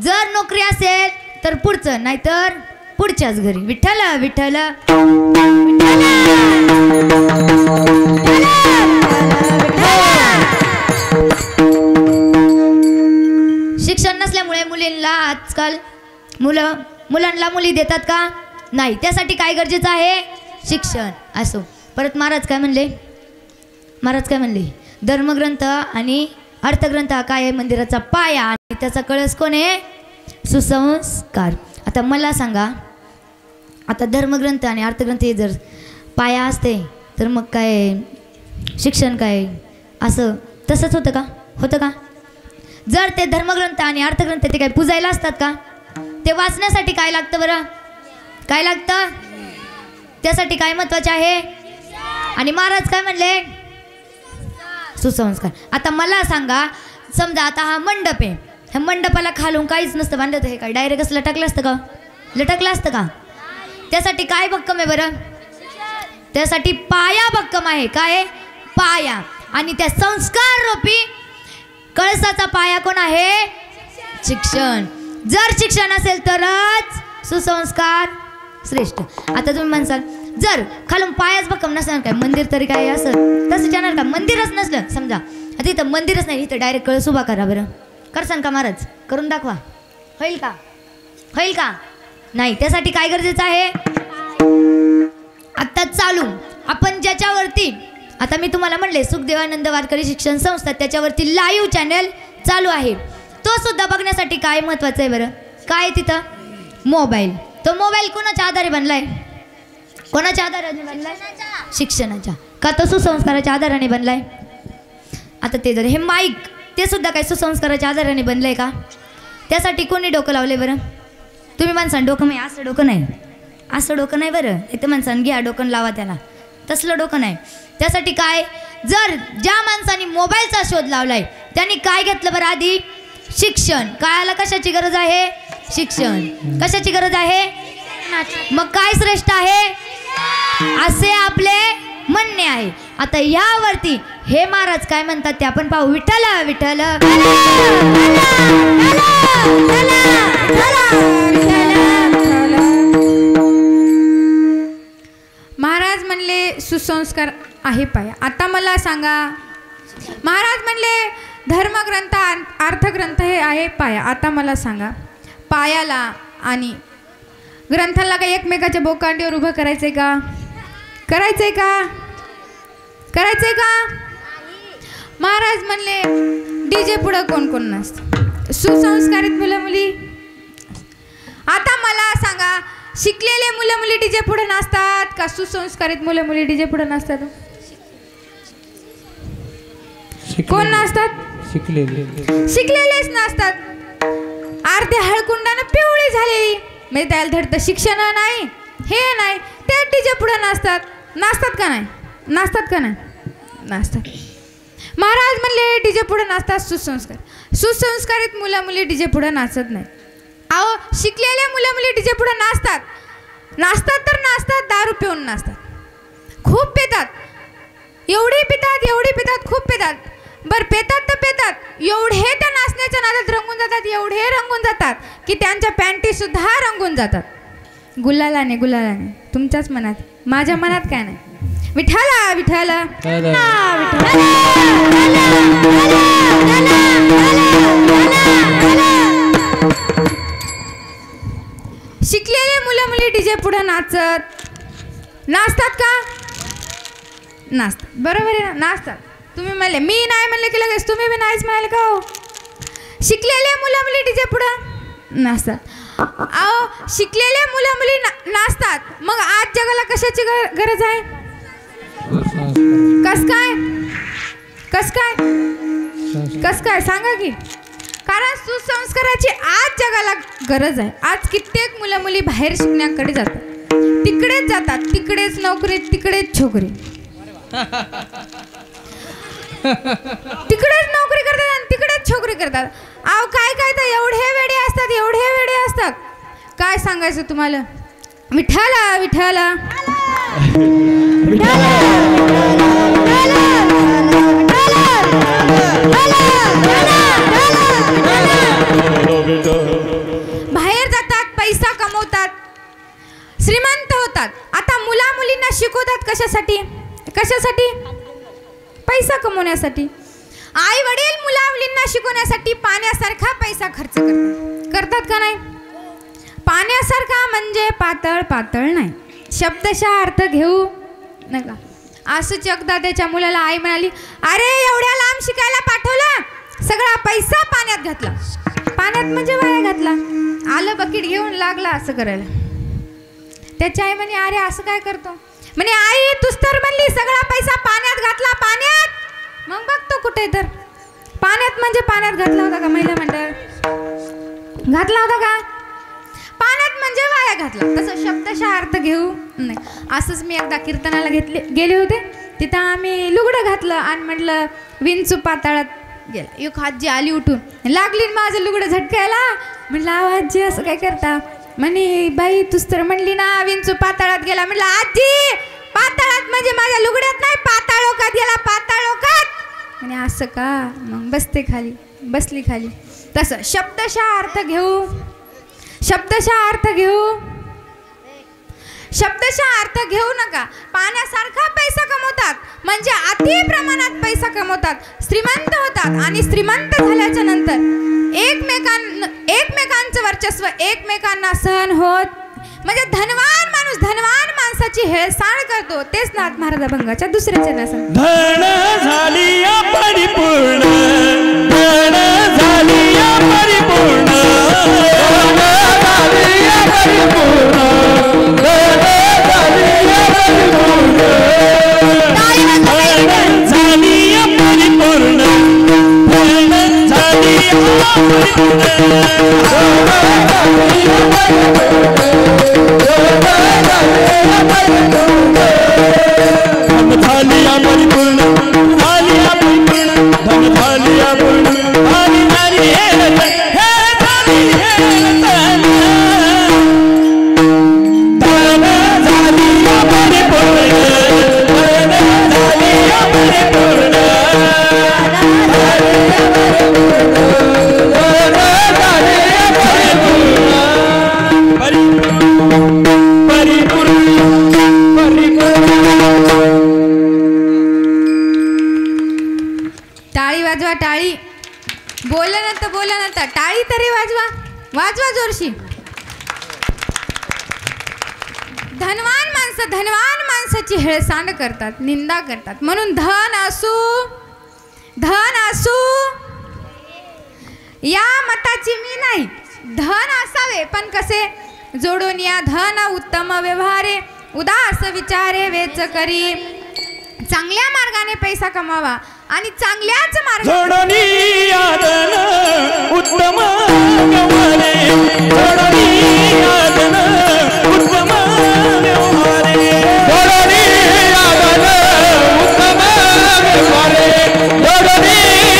जर नोकरी असेल तर पुढचं, नाहीतर पुढच्याच घरी. विठ्ठल विठ्ठल. शिक्षण नसल्यामुळे मुलींना आजकाल मुलांना मुली देतात का? नाही. त्यासाठी काय गरजेचं आहे? शिक्षण. असो. परत महाराज काय म्हणले? धर्मग्रंथ आणि अर्थग्रंथ हा काय आहे? मंदिराचा पाया. आणि त्याचा कळस कोण आहे? सुसंस्कार. आता मला सांगा, आता धर्मग्रंथ आणि अर्थग्रंथ हे जर पाया असते तर मग काय शिक्षण काय असं तसंच होतं का? होतं का? जर ते धर्मग्रंथ आणि अर्थग्रंथ ते काय पुजायला असतात का? ते वाचण्यासाठी काय लागतं बरं? काय लागतं? त्यासाठी काय महत्वाचे आहे? आणि महाराज काय म्हणले? सुसंस्कार. आता मला सांगा, समजा आता हा मंडप आहे, ह्या मंडपाला खालून काहीच नसतं बांधत, हे काय डायरेक्ट असं लटकलं असतं का? लटकलं असतं का? त्यासाठी काय भक्कम आहे बरं? त्यासाठी पाया भक्कम आहे. काय? पाया. आणि त्या संस्कार रूपी कळसाचा पाया कोण आहे? शिक्षण. जर शिक्षण असेल तरच सुसंस्कार श्रेष्ठ. आता तुम्ही म्हणसाल, जर खालून पायाच भक्कम नसणार काय मंदिर तरी काय असं तसं जाणार का? मंदिरच नसलं समजा, आता इथं मंदिरच नाही, इथं डायरेक्ट कळस उभा करा बरं. करसान का महाराज? करून दाखवा. होईल का? होईल का? नाही. त्यासाठी काय गरजेचं आहे? आता चालू आपण ज्याच्यावरती, आता मी तुम्हाला म्हणले सुखदेवानंद वारकरी शिक्षण संस्था, त्याच्यावरती लाईव्ह चॅनल चालू आहे. तो सुद्धा बघण्यासाठी काय महत्वाचं आहे बरं? काय तिथं? मोबाईल. तो मोबाईल कोणाच्या आधारे बनलाय? कोणाच्या आधाराने बनलाय? शिक्षणाच्या. का तो सुसंस्काराच्या आधाराने बनलाय? आता ते जर हे माईक, ते सुद्धा काय सुसंस्काराच्या आधाराने बनलंय का? त्यासाठी कोणी डोकं लावले बरं? तुम्ही माणसानं डोकं नाही, असं डोकं नाही, असं डोकं नाही बरं. इथं माणसानं घ्या डोकं लावा त्याला, तसलं डोकं नाही. त्यासाठी काय, जर ज्या माणसाने मोबाईलचा शोध लावलाय त्यांनी काय घेतलं बरं? आधी शिक्षण. काळाला कशाची गरज आहे? शिक्षण. कशाची गरज आहे? मग काय श्रेष्ठ आहे असे आपले म्हणणे आहे. आता यावरती हे महाराज काय म्हणतात ते आपण पाहू. विठ्ठल विठ्ठल महाराज म्हणले सुसंस्कार आहे पाया. आता मला सांगा, महाराज म्हणले धर्मग्रंथ अर्थग्रंथ हे आहे पाया. आता मला सांगा, पायाला आणि ग्रंथाला काही एकमेकाच्या बोकांडीवर उभं करायचंय का? करायचंय का? करायचंय का? महाराज म्हणले डीजे पुढं कोण कोण नसतं? सुसंस्कारित मुलं मुली. आता मला सांगा, शिकलेले मुलं मुली डीजे पुढे नसतात का सुसंस्कारित मुलं मुली डीजे पुढे नसतात? कोण नसतात? शिकलेलेच नसतात. अर्धे हळकुंडानं पिवळी झालेली, म्हणजे त्याला धडतं शिक्षण नाही, हे नाही, ते डीजे पुढे नसतात. नाचतात का नाही? नाचतात का नाही? नाचतात. महाराज म्हणले डीजे पुढे नाचतात सुसंस्कार. सुसंस्कारित मुलं मुली डीजे पुढे नाचत नाही. अहो, शिकलेले मुलं मुली डीजे पुढे नाचतात. नाचतात तर नाचतात, दारू पिऊन नाचतात, खूप पितात, एवढी पितात, एवढी पितात, खूप पितात. बरं, पेतात तर पेतात, एवढे त्या नाचण्याच्या नादात रंगून जातात, एवढे रंगून जातात की त्यांच्या पॅन्टी सुद्धा रंगून जातात. गुलालाने गुलालाने. तुमच्याच मनात, माझ्या मनात काय नाही. विठाला विठाला शिकलेले मुलं मुली डीजे पुढे नाचतात का? नाचतात. बरोबर आहे ना? नाचतात. तुम्ही म्हणले, मी नाही म्हणले की लगेच तुम्ही बी नाहीच म्हणाले का? हो, शिकलेले मुलं मुली डीजे पुढे नाचतात. अहो, शिकलेले मुलं मुली नाचतात, मग आज जगाला कशाची गरज आहे? कस काय? कस काय? कस काय सांगा की? कारण सुसंस्काराची आज जगाला गरज आहे. आज कित्येक मुलं मुली बाहेर शिकण्याकडे जातात, तिकडेच जातात, तिकडेच नोकरी, तिकडेच छोकरी, तिकडेच नोकरी करतात आणि तिकडेच छोकरी करतात. अहो, काय काय तर एवढे वेडे असतात, एवढे वेडे असतात, काय सांगायचं तुम्हाला. विठाला विठाला बाहेर जातात, पैसा कमवतात, श्रीमंत होतात. आता मुला मुलींना शिकवतात कशासाठी? कशासाठी? पैसा कमवण्यासाठी. आई वडील मुला मुलींना शिकवण्यासाठी पाण्यासारखा पैसा खर्च करतात का नाही? पाण्यासारखा म्हणजे पातळ पातळ नाही, शब्दशः अर्थ घेऊ नका. असंच एकदा त्याच्या मुलाला आई म्हणाली, अरे एवढ्या लांब शिकायला पाठवलं, सगळा पैसा पाण्यात घातला. पाण्यात म्हणजे वाया घातला. आलं बकेट घेऊन लागला असं करायला. त्याची आई म्हणे अरे असं काय करतो. म्हणे आई तूच तर म्हणली सगळा पैसा पाण्यात घातला. पाण्यात मग बघतो कुठे तर पाण्यात म्हणजे पाण्यात घातला होता का महिला मंडळ. घातला होता का. पाण्यात म्हणजे वाया घातला. तसं शब्दशः अर्थ घेऊ नाही. असंच मी एकदा कीर्तनाला गेले होते. तिथं आम्ही लुगडं घातलं आणि म्हटलं विंचू पाताळात गेला. एक आजी आली उठून लागली माझं लुगडं झटकायला. म्हटलं आजी असं काय करता. म्हणे बाई तूच तर म्हणली ना विंचू पाताळात गेला. म्हटलं आजी पाताळात म्हणजे माझ्या लुगड्यात नाही पाताळोकात गेला. पाताळोकात म्हणे असं का. मग बसते खाली. बसली खाली. तसं शब्दशः अर्थ घेऊ. शब्दशः अर्थ घेऊ. शब्दशः अर्थ घेऊ नका. पाण्यासारखा पैसा कमवतात म्हणजे अति प्रमाणात पैसा कमवतात. श्रीमंत होतात आणि श्रीमंत झाल्याच्या नंतर एकमेकांचं वर्चस्व एकमेकांना सहन होत म्हणजे धनवान माणूस धनवान माणसाची हेळसांड करतो. तेच नाथ महाराजाभंगाच्या दुसऱ्या चरणासन. धन झाली या परिपूर्ण. धन झाली या परिपूर्ण. धन झाली या परिपूर्ण. धन झाली या परिपूर्ण. धन झाली या परिपूर्ण. धन झाली या टाळी. बोला ना तर टाळी तरी वाजवा. वाजवा जोरशी. धनवान माणसाची हेळसांड करतात. निंदा करतात. म्हणून धन असू या मताची मी नाही. धन असावे पण कसे जोडून या. धन उत्तम व्यवहारे उदास विचारे वेच करी. चांगल्या मार्गाने पैसा कमावा आणि चांगल्याच मार्ग जोडणी यादन उत्तम व्यवहारे. जोडणी यादन उत्तम व्यवहारे. जोडणी यादन उत्तम व्यवहारे. जोडणी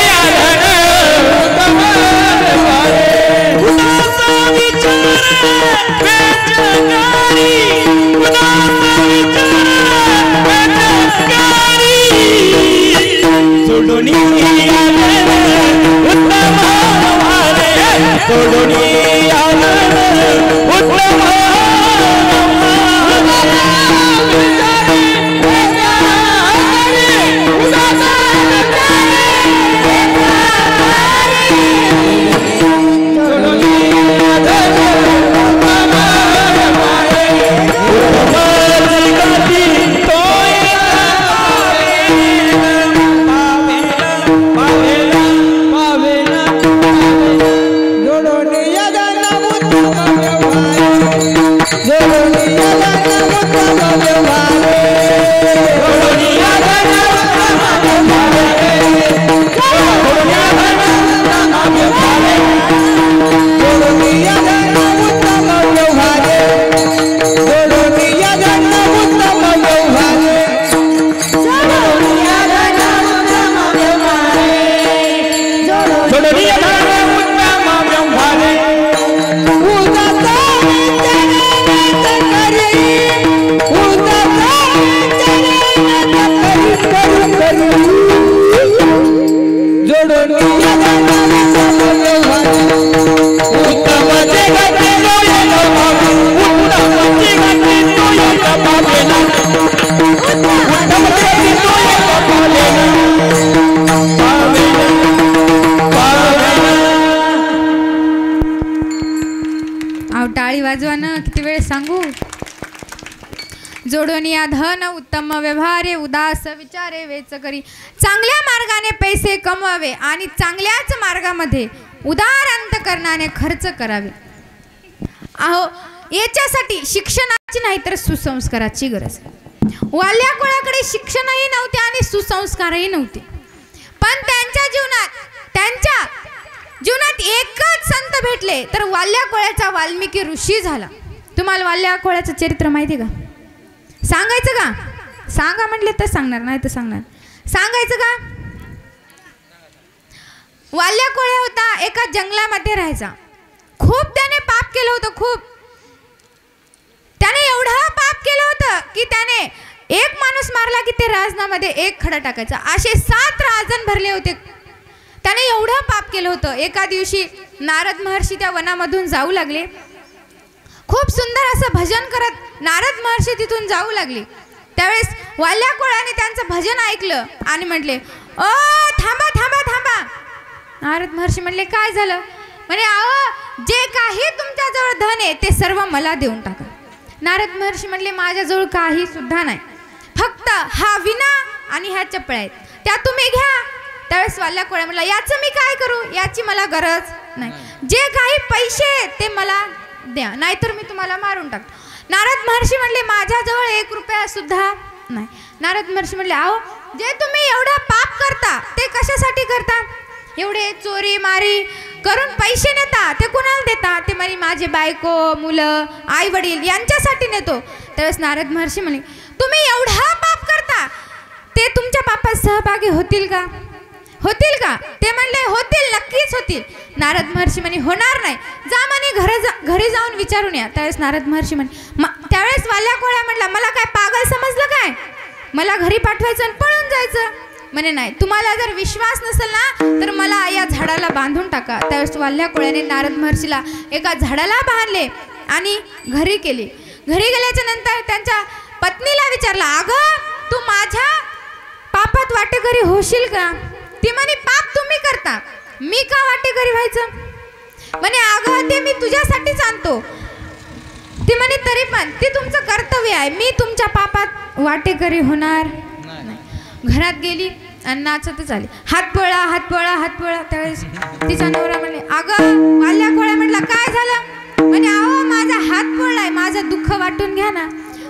यादन उत्तम व्यवहारे. उदास विचार वेचकारी. उदास विचार वेचकारी. जोडणी यादन उत्तम व्यवहारे. जोडणी यादन उत्तम जोडोनिया धन उत्तम व्यवहारे उदास विचारे वेच करी. चांगल्या मार्गाने पैसे कमवावे आणि चांगल्याच मार्गामध्ये उदार अंतकरणाने खर्च करावे. अहो याच्यासाठी शिक्षणाची नाही तर सुसंस्काराची गरज. वाल्या कोळ्याकडे शिक्षणही नव्हते आणि सुसंस्कारही नव्हते, पण त्यांच्या जीवनात एकच संत भेटले तर वाल्या कोळ्याचा वाल्मिकी ऋषी झाला. तुम्हाला वाल्या कोळ्याचं चरित्र माहिती का? सांगायचं का? सांगा म्हटले तर सांगणार, नाही तर सांगणार. सांगायचं का? वाल्या कोळ्या होता, एका जंगलामध्ये राहायचा. खूप त्याने पाप केलं होतं, खूप. त्याने एवढं पाप केलं होतं की त्याने एक माणूस मारला की ते राजनामध्ये एक खडा टाकायचा. असे 7 राजन भरले होते. त्याने एवढं पाप केलं होतं. एका दिवशी नारद महर्षी त्या वनामधून जाऊ लागले. खूप सुंदर असं भजन करत नारद महर्षी तिथून जाऊ लागले. त्यावेळेस वाल्या कोळ्याने त्यांचं भजन ऐकलं आणि म्हटले, ओ थांबा थांबा थांबा. नारद महर्षी म्हणले, काय झालं? म्हणे, अहो जे काही तुमच्याजवळ धन आहे ते सर्व मला देऊन टाका. नारद महर्षी म्हणले, माझ्याजवळ काही सुद्धा नाही, फक्त हा विना आणि ह्या चपळ्या आहेत, त्या तुम्ही घ्या. त्यावेळेस वाल्या कोळ्या म्हणला, याचं मी काय करू? याची मला गरज नाही. जे काही पैसे आहेत ते मला द्या, नाहीतर मी तुम्हाला मारून टाकतो. नारद महर्षी म्हणले, माझ्याजवळ 1 रुपया सुद्धा नाही. नारद महर्षी म्हणले, अहो जे तुम्ही एवढा पाप करता ते कशासाठी करता? एवढे चोरी मारी करून पैसे नेता, ते कोणाला देता? ते म्हणे, माझे बायको, मुलं, आई वडील यांच्यासाठी नेतो. त्यावेळेस नारद महर्षी म्हणे, तुम्ही एवढा पाप करता, ते तुमच्या पापात सहभागी होतील का? होतील का? ते म्हणले, होतील, नक्कीच होतील. नारद महर्षी म्हणे, होणार नाही, जा म्हणे घरी जाऊन विचारून या. त्यावेळेस नारद महर्षी म्हणे, त्यावेळेस वाल्या कोळ्या म्हटला, मला काय पागल समजलं काय? मला घरी पाठवायचं आणि पळून जायचं? म्हणे, नाही, तुम्हाला जर विश्वास नसेल ना तर मला या झाडाला बांधून टाका. त्यावेळेस वाल्या कोळ्याने नारद महर्षीला एका झाडाला बांधले आणि घरी केले. घरी गेल्याच्या नंतर त्यांच्या पत्नीला विचारला, अगं तू माझ्या पापात वाटेकरी होशील का? ती म्हणे, पाप तुम्ही करता, मी का वाटेकरी व्हायचं? म्हणे, अगं ते मी तुझ्यासाठीच आणतो. ती म्हणे, तरी पण ते तुमचं कर्तव्य आहे, मी तुमच्या पापात वाटेकरी होणार नाही. घरात गेली आणि नाचतच आली, हात पळा हात पळा हात पळा. त्यावेळेस तिचा नवरा म्हणले, अगं वाल्या कोळ्या म्हटला, काय झालं? म्हणे, अहो माझा हात पळलाय, माझं दुःख वाटून घ्या ना.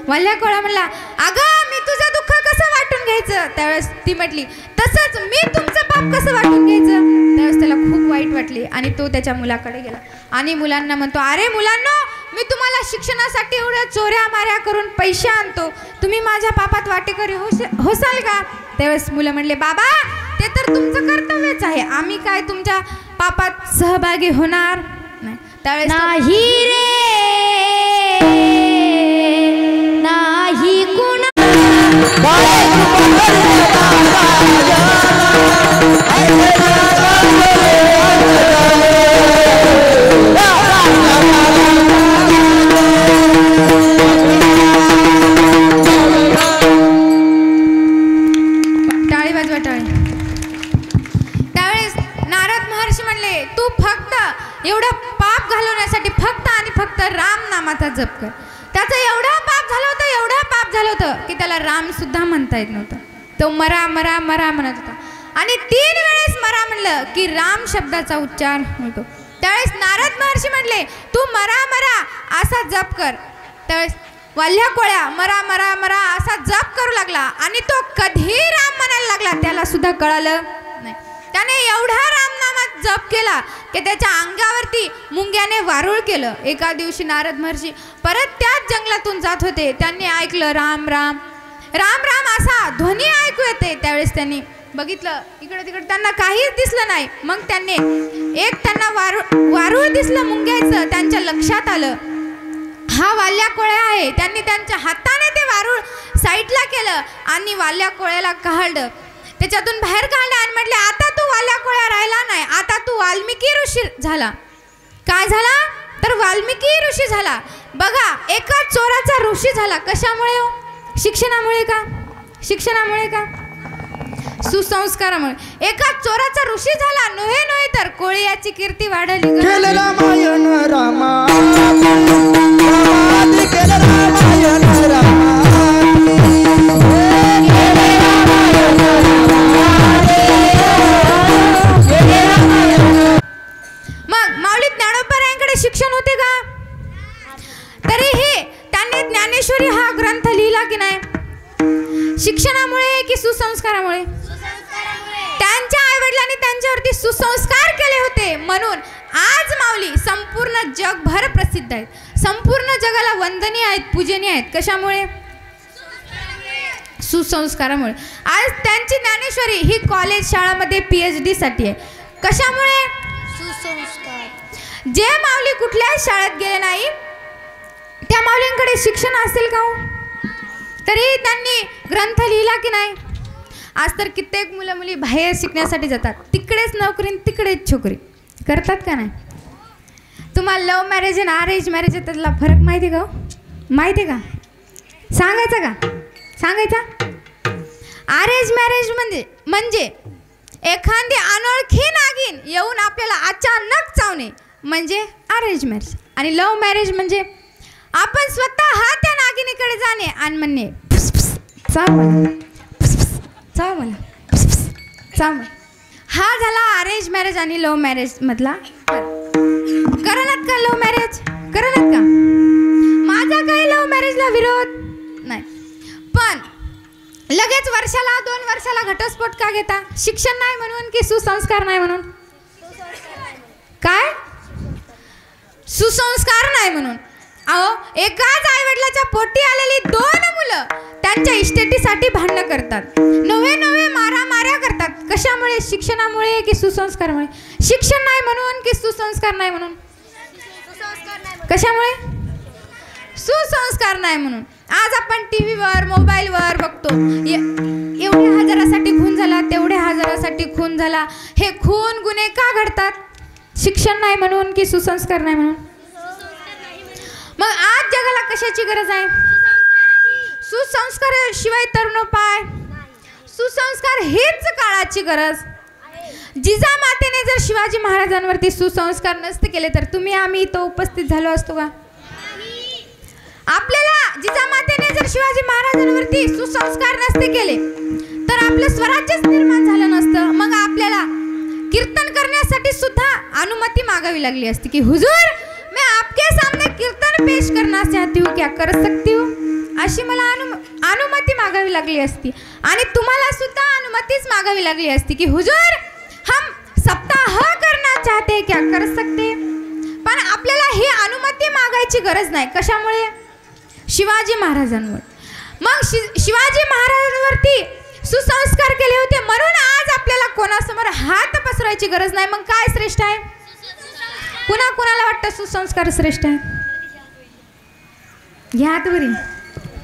वाल्या कोळ्या म्हणला, अगं मी तुझं दुःख कसं वाटून घ्यायचं? त्यावेळेस ती म्हटली, तसंच मी तुमचं पाप कसं वाटून घ्यायचं? त्यावेळेस त्याला खूप वाईट वाटले आणि तो त्याच्या मुलाकडे गेला आणि मुलांना म्हणतो, अरे मुलांनो, मी तुम्हाला शिक्षणासाठी एवढ्या चोऱ्या माऱ्या करून पैसे आणतो, तुम्ही माझ्या पापात वाटेकरी होसाल का? त्यावेळेस मुलं म्हणले, बाबा ते तर तुमचं कर्तव्यच आहे, आम्ही काय तुमच्या पापात सहभागी होणार नाही. त्यावेळेस नाही रे नाही कुणा टाळी वाजवा टाळी. त्यावेळेस नारद महर्षी म्हणले, तू फक्त एवढं पाप घालवण्यासाठी फक्त आणि फक्त राम नामाचा जप कर. त्याचं एवढं पाप झालं होतं, एवढं पाप झालं होतं की त्याला राम सुद्धा म्हणता येत नव्हतं. तो मरा मरा मरा म्हणत होता आणि 3 वेळेस मरा म्हणलं की राम शब्दाचा उच्चार होतो. त्यावेळेस नारद महर्षी म्हणले, तू मरा मरा असा जप कर. त्यावेळेस वाल्या कोळ्या मरा मरा मरा असा जप करू लागला आणि तो कधी राम म्हणायला लागला त्याला सुद्धा कळालं नाही. त्याने एवढा रामनामात जप केला की त्याच्या अंगावरती मुंग्याने वारुळ केलं. एका दिवशी नारद महर्षी परत त्याच जंगलातून जात होते. त्यांनी ऐकलं राम राम राम राम असा ध्वनी ऐकू येते. त्यावेळेस त्यांनी बघितलं इकडे तिकडे, त्यांना काहीच दिसलं नाही. मग त्यांना वारुळ दिसलं मुंग्याचं. त्यांच्या लक्षात आलं हा वाल्या कोळ्या आहे. त्यांनी त्यांच्या हाताने ते वारुळ साईडला केलं आणि वाल्या कोळ्याला काढलं, त्याच्यातून बाहेर काढलं आणि म्हटले, आता तू वाल्या कोळ्या राहिला नाही, आता तू वाल्मिकी ऋषी झाला. काय झाला तर वाल्मिकी ऋषी झाला. बघा, एका चोराचा ऋषी झाला. कशामुळे हो? शिक्षणामुळे का? शिक्षणामुळे का? सुसंस्कारामुळे. एका चोराचा ऋषी झाला. नव्हे तर कोळ्याची कीर्ती वाढली. रामायण रामा केलं रामायण रामा शिक्षण होते का? तरीही त्यांनी ज्ञानेश्वरी हा ग्रंथ लिहिला की नाही? शिक्षणामुळे की सुसंस्कारामुळे? त्यांच्या आईवडिलांनी त्यांच्यावरती सुसंस्कार केले होते, म्हणून आज माऊली संपूर्ण जगभर प्रसिद्ध आहेत, संपूर्ण जगाला वंदनीय आहेत, पूजनीय आहेत. कशामुळे? सुसंस्कारामुळे. आज त्यांची ज्ञानेश्वरी ही कॉलेज शाळामध्ये PhD साठी आहे. कशामुळे? सुसंस्कार. जे माऊली कुठल्याच शाळेत गेले नाही त्या माऊलींकडे शिक्षण असेल का? तरी त्यांनी ग्रंथ लिहिला की नाही? आज तर कित्येक मुलं मुली बाहेर शिकण्यासाठी जातात, तिकडेच नोकरी तिकडेच छोकरी करतात का नाही? तुम्हाला लव्ह मॅरेज आणि अरेंज मॅरेज त्यातला फरक माहिती आहे का? माहिती आहे का? सांगायचा का? सांगायचा? अरेंज मॅरेज म्हणजे एखादी अनोळखी नागिन येऊन आपल्याला अचानक चावणे म्हणजे अरेंज मॅरेज. आणि लव्ह मॅरेज म्हणजे आपण स्वतः त्या नागिनीकडे जाणे आणि म्हणणे चाव मला, चाव मला, चाव मला. हा झाला अरेंज मॅरेज आणि लव्ह मॅरेज मधला. करणार का लव्ह मॅरेज? करणार का? माझा काही लव्ह मॅरेजला विरोध नाही, पण लगेच वर्षाला 2 वर्षाला घटस्फोट का घेता? शिक्षण नाही म्हणून की सुसंस्कार नाही म्हणून? काय? सुसंस्कार नाही म्हणून. अहो, एकाच आईवडिलाच्या पोटी आलेली 2 मुलं त्यांच्या इस्टेटीसाठी भांडणं करतात, नवे मारामाऱ्या करतात. कशामुळे? शिक्षणामुळे की सुसंस्कारामुळे? शिक्षण नाही म्हणून की सुसंस्कार नाही म्हणून? कशामुळे? सुसंस्कार नाही म्हणून. आज आपण टीव्हीवर मोबाईलवर बघतो, एवढ्या हजारासाठी खून झाला, तेवढ्या हजारासाठी खून झाला. हे खून गुन्हे का घडतात? शिक्षण नाही म्हणून की सुसंस्कार नाही म्हणून? मग आज जगाला कशाची गरज आहे? सुसंस्कार शिवाय तरुणोपाय. सुसंस्कार हेच काळाची गरज. जिजामातेने जर शिवाजी महाराजांवरती सुसंस्कार नसते केले तर तुम्ही आम्ही इथं उपस्थित झालो असतो का? आपल्याला जिजामातेने जर शिवाजी महाराजांवरती सुसंस्कार नसते केले तर आपलं स्वराज्यच निर्माण झालं नसतं. मग आपल्याला कीर्तन करण्यासाठी सुद्धा अनुमती मागावी लागली असती की हुजूर मैं आपके सामने कीर्तन पेश करना चाहती हूँ, क्या कर सकती हूँ? अशी मला अनुमती मागावी लागली असती. आणि तुम्हाला सुद्धा अनुमतीच मागावी लागली असती की हुजूर हम सप्ताह करना चाहते, क्या कर सकते? पण आपल्याला ही अनुमती मागायची गरज नाही. कशामुळे? शिवाजी महाराजांवर. मग शिवाजी महाराजांवरती सुसंस्कार केले होते म्हणून आज आपल्याला कोणासमोर हात पसरवायची गरज नाही. मग काय श्रेष्ठ आहे? कुणाला वाटतं सुसंस्कार श्रेष्ठ आहे? घ्या हात वरी.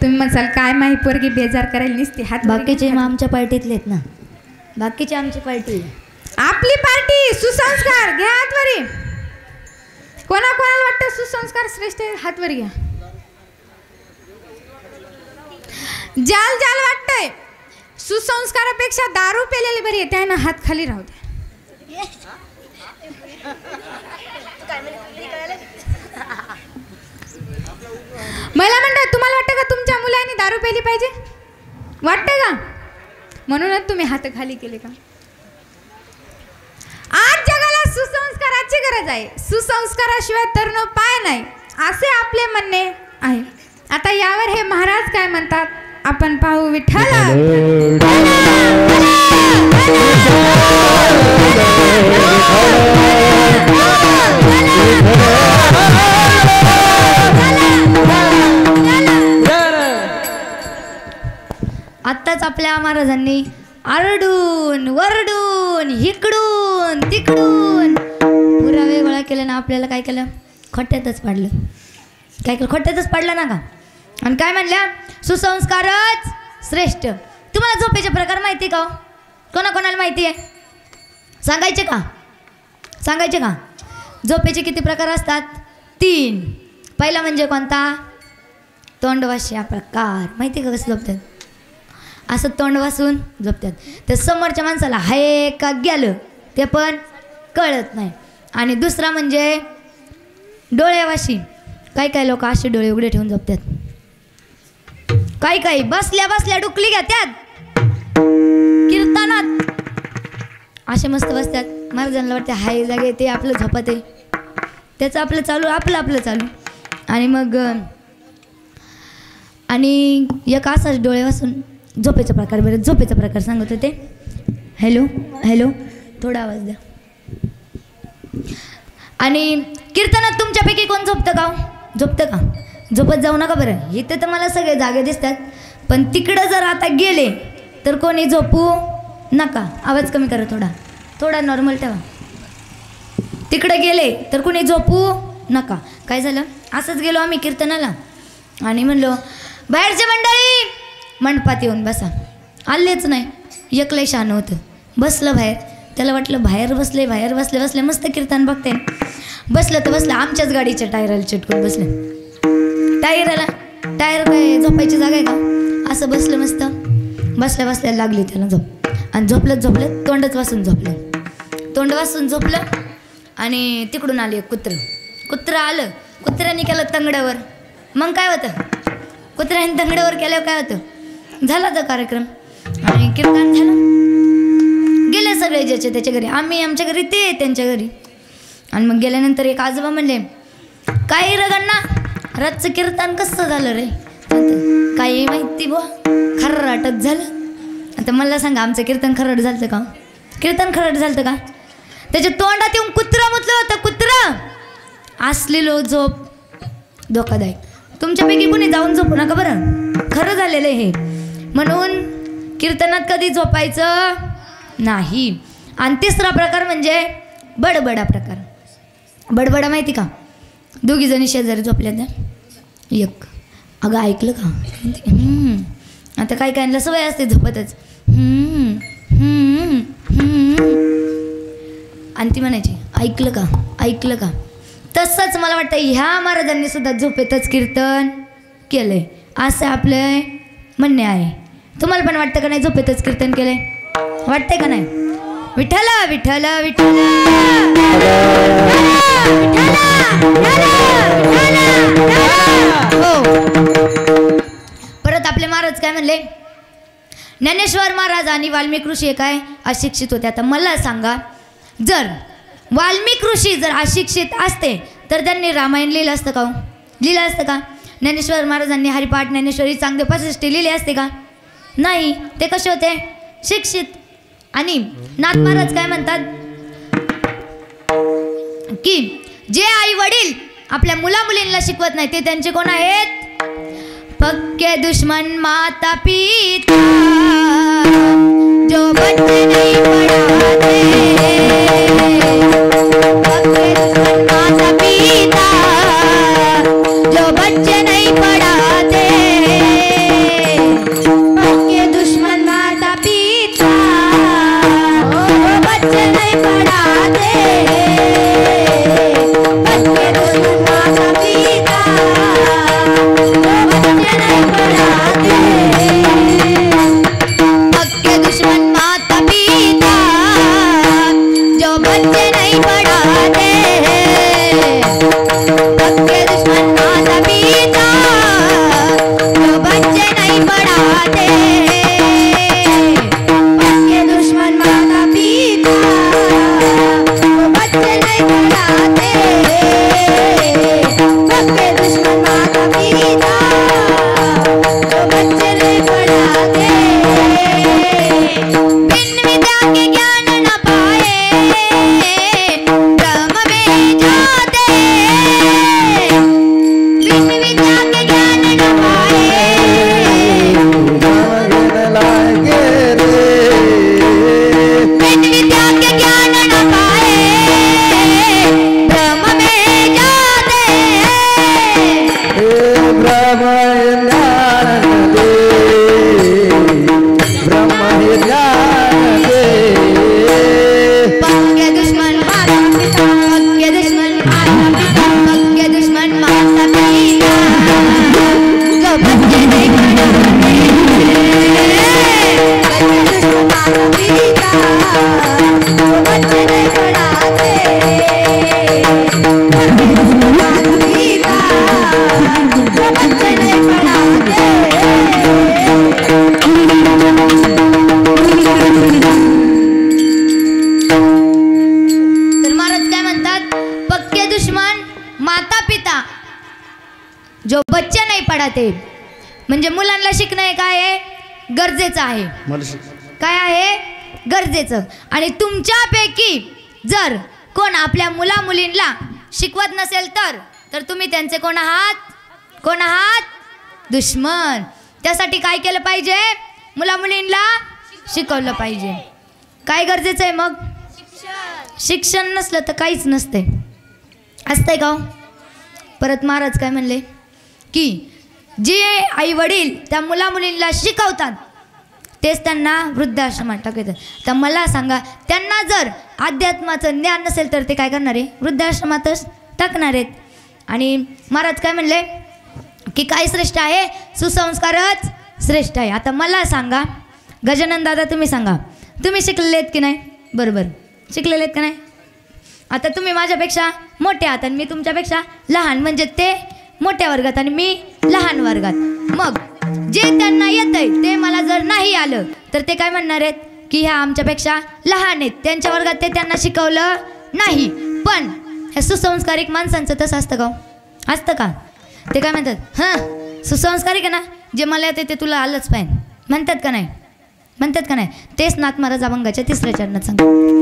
तुम्ही म्हणसाल काय माही पोरगी बेजार करायला निसते हात. बाकीचे आमच्या पार्टीतले आहेत ना, बाकीचे आमची पार्टी. आपली पार्टी सुसंस्कार. घ्या हात वरी. कोणाला वाटतं सुसंस्कार श्रेष्ठ आहे? हात वर घ्या. जाल वाटतंय सुसंस्कारापेक्षा दारू पेलेली बरी आहे, त्यानं हात खाली राहू दे. मला म्हणतात तुम्हाला वाटतं का तुमच्या मुलांनी दारू पेली पाहिजे? वाटतं का? म्हणूनच तुम्ही हात खाली केले का? आज जगाला सुसंस्काराची गरज आहे. सुसंस्काराशिवाय तरुणोपाय नाही असे आपले म्हणणे आहे. आता यावर हे महाराज काय म्हणतात आपण पाहू. विठ्ठल आत्ताच आपल्या महाराजांनी आरडून वरडून इकडून तिकडून पुरावे गोळा केले ना, आपल्याला काय केलं? खोट्यातच पाडलं. काय केलं? खोट्यातच पाडलं ना का? आणि काय म्हणल्या? सुसंस्कारच श्रेष्ठ. तुम्हाला झोपेचे प्रकार माहिती का? कोणाला माहिती आहे? सांगायचे का? सांगायचे का? झोपेचे किती प्रकार असतात? 3. पहिला म्हणजे कोणता? तोंडवाशी प्रकार. माहिती का कसं झोपतात? असं तोंड वासून झोपतात. ते समोरच्या माणसाला हाय का गेलं ते पण कळत नाही. आणि दुसरा म्हणजे डोळ्यावाशी. काही लोक असे डोळे उघडे ठेवून झोपतात. काही बसल्या डुकली घेतात कीर्तनात, असे मस्त बसतात. महाराजांना वाटते हाय जागे ते आपलं झोपत आहे. त्याचं आपलं चालू आपलं चालू. आणि मग आणि एक असाच डोळे वाचून झोपेचा प्रकार, बरं झोपेचा प्रकार सांगत होते. हॅलो हॅलो, थोडा आवाज द्या. आणि कीर्तनात तुमच्यापैकी कोण झोपतं का? झोपतं का? झोपत जाऊ नका बरं. इथे तर मला सगळे जागे दिसतात, पण तिकडं जर आता गेले तर कोणी झोपू नका. आवाज कमी करा, थोडा नॉर्मल ठेवा. तिकडे गेले तर कोणी झोपू नका. काय झालं, असंच गेलो आम्ही कीर्तनाला आणि म्हणलो बाहेरची मंडळी मंडपात येऊन बसा. आलेच नाही. एकलंय शान होतं, बसलं बाहेर. त्याला वाटलं बाहेर बसले मस्त कीर्तन बघते. बसलं तर बसलं आमच्याच गाडीच्या टायराला चिटकून बसलं. टायर काय झोपायची जागा आहे का? असं बसलं मस्त. बसल्या लागली त्याला झोप. आणि झोपलं तोंडच वासून झोपलं. आणि तिकडून आली एक कुत्रं आलं. कुत्र्याने केलं तंगड्यावर. मग काय होतं, कुत्र्याने तंगड्यावर केल्यावर काय होतं, झाला तो कार्यक्रम. आणि कीर्तन झालं, गेले सगळे ज्याच्या त्याच्या घरी. आम्ही आमच्या घरी, ते त्यांच्या घरी. आणि मग गेल्यानंतर एक आजोबा म्हणले, काही रगण्णा रातचं कीर्तन कसं झालं रे? काही माहिती बुवा, खर्राटच झालं. आता मला सांगा, आमचं कीर्तन खरड झालं का? कीर्तन खरड झालं का? त्याच्या तोंडात येऊन कुत्रं मुतलं होतं. कुत्रं असलेलो झोप धोकादायक. तुमच्यापैकी कुणी जाऊन झोपू नका बरं, खरं झालेलं हे. म्हणून कीर्तनात कधी झोपायचं नाही. आणि तिसरा प्रकार म्हणजे बडबडा प्रकार. बडबडा माहिती का? दोघी जणी शेजारी झोपल्या त्या. एक अगं ऐकलं का? आता काही काहींना सवय असते झोपतच. आणि ती म्हणायची ऐकलं का? तसंच मला वाटतं ह्या महाराजांनी सुद्धा झोपेतच कीर्तन केलंय असं आपलं म्हणणे आहे. तुम्हाला पण वाटतं का नाही झोपेतच कीर्तन केलंय? वाटतंय का नाही? विठ्ठला विठ्ठला विठ्ठला हो. परत आपले महाराज काय म्हणले, ज्ञानेश्वर महाराज आणि वाल्मिक ऋषी काय अशिक्षित होते. आता मला सांगा, जर वाल्मिक ऋषी जर अशिक्षित असते तर त्यांनी रामायण लिहिलं असतं का? लिहिलं असतं का? ज्ञानेश्वर महाराजांनी हरिपाठ ज्ञानेश्वरी चांगदेव पासष्टी लिहिले असते का? नाही. ते कसे होते? शिक्षित. आणि नाथ महाराज काय म्हणतात की जे आई वडील आपल्या मुला मुलींना शिकवत नाही ते त्यांचे कोण आहेत? पक्के दुश्मन माता पिता जो बच्चे नहीं पढ़ाते. पक्के दुश्मन माता पिता जो बच्चे नहीं पढ़ाते. पक्के दुश्मन माता पिता जो बच्चे नहीं पढ़ाते. पक्के दुश्मन माता पिता जो बच्चे नहीं पढ़ाते. पक्के दुश्मन माता पिता जो बच्चे नहीं पढ़ाते. पक्के दुश्मन माता पिता जो बच्चे नहीं पढ़ाते. पक्के दुश्मन माता पिता जो बच्चे नहीं पढ़ाते. पक्के दुश्मन माता पिता जो बच्चे नहीं पढ़ाते. बिन विद्या के ज्ञान न पाए ब्रह्म में जाते. बिन विद्या के ज्ञान न पाए बिन विद्या के ज्ञान न पाए ब्रह्म में जाते. पक्के दुश्मन माता पिता पक्के दुश्मन माता पिता पक्के दुश्मन माता पिता जो बच्चे नहीं पढ़ाते. पक्के दुश्मन माता पिता जो बच्चे नहीं पढ़ाते. पक्के दुश्मन माता पिता जो बच्चे नहीं पढ़ाते. तर महाराज काय म्हणतात, पक्के दुश्मन जो बच्चे नहीं पढ़ाते म्हणजे मुलांना शिकणं काय आहे गरजेचं आहे काय आहे गरजेचं आणि तुमच्यापैकी जर कोण आपल्या मुला मुलींना शिकवत नसेल तर तुम्ही त्यांचे कोण आहात दुश्मन त्यासाठी काय केलं पाहिजे मुला मुलींना शिकवलं पाहिजे काय गरजेचं आहे मग शिक्षण नसलं तर काहीच नसते असतंय का परत महाराज काय म्हणले की जे आई वडील त्या मुला मुलींना शिकवतात तेच त्यांना वृद्धाश्रमात टाकतात तर मला सांगा त्यांना जर अध्यात्माचं ज्ञान नसेल तर ते काय करणार आहे वृद्धाश्रमातच टाकणार आहेत आणि महाराज काय म्हणले की काय श्रेष्ठ आहे सुसंस्कारच श्रेष्ठ आहे आता मला सांगा गजानन दादा तुम्ही सांगा तुम्ही शिकलेले आहेत की नाही बरोबर शिकलेले आहेत का नाही आता तुम्ही माझ्यापेक्षा मोठे आहात आणि मी तुमच्यापेक्षा लहान म्हणजे ते मोठ्या वर्गात आणि मी लहान वर्गात मग जे त्यांना येतंय ते मला जर नाही आलं तर ते काय म्हणणार आहेत की ह्या आमच्यापेक्षा लहान आहेत त्यांच्या वर्गात ते त्यांना शिकवलं नाही पण ह्या सुसंस्कारिक माणसांचं तसं असतं का ते काय म्हणतात हां सुसंस्कारिक आहे ना जे मला येते ते तुला आलंच पाहिजे म्हणतात का नाही तेच नाथ महाराज अभंगाच्या 3ऱ्या चरणात सांगतात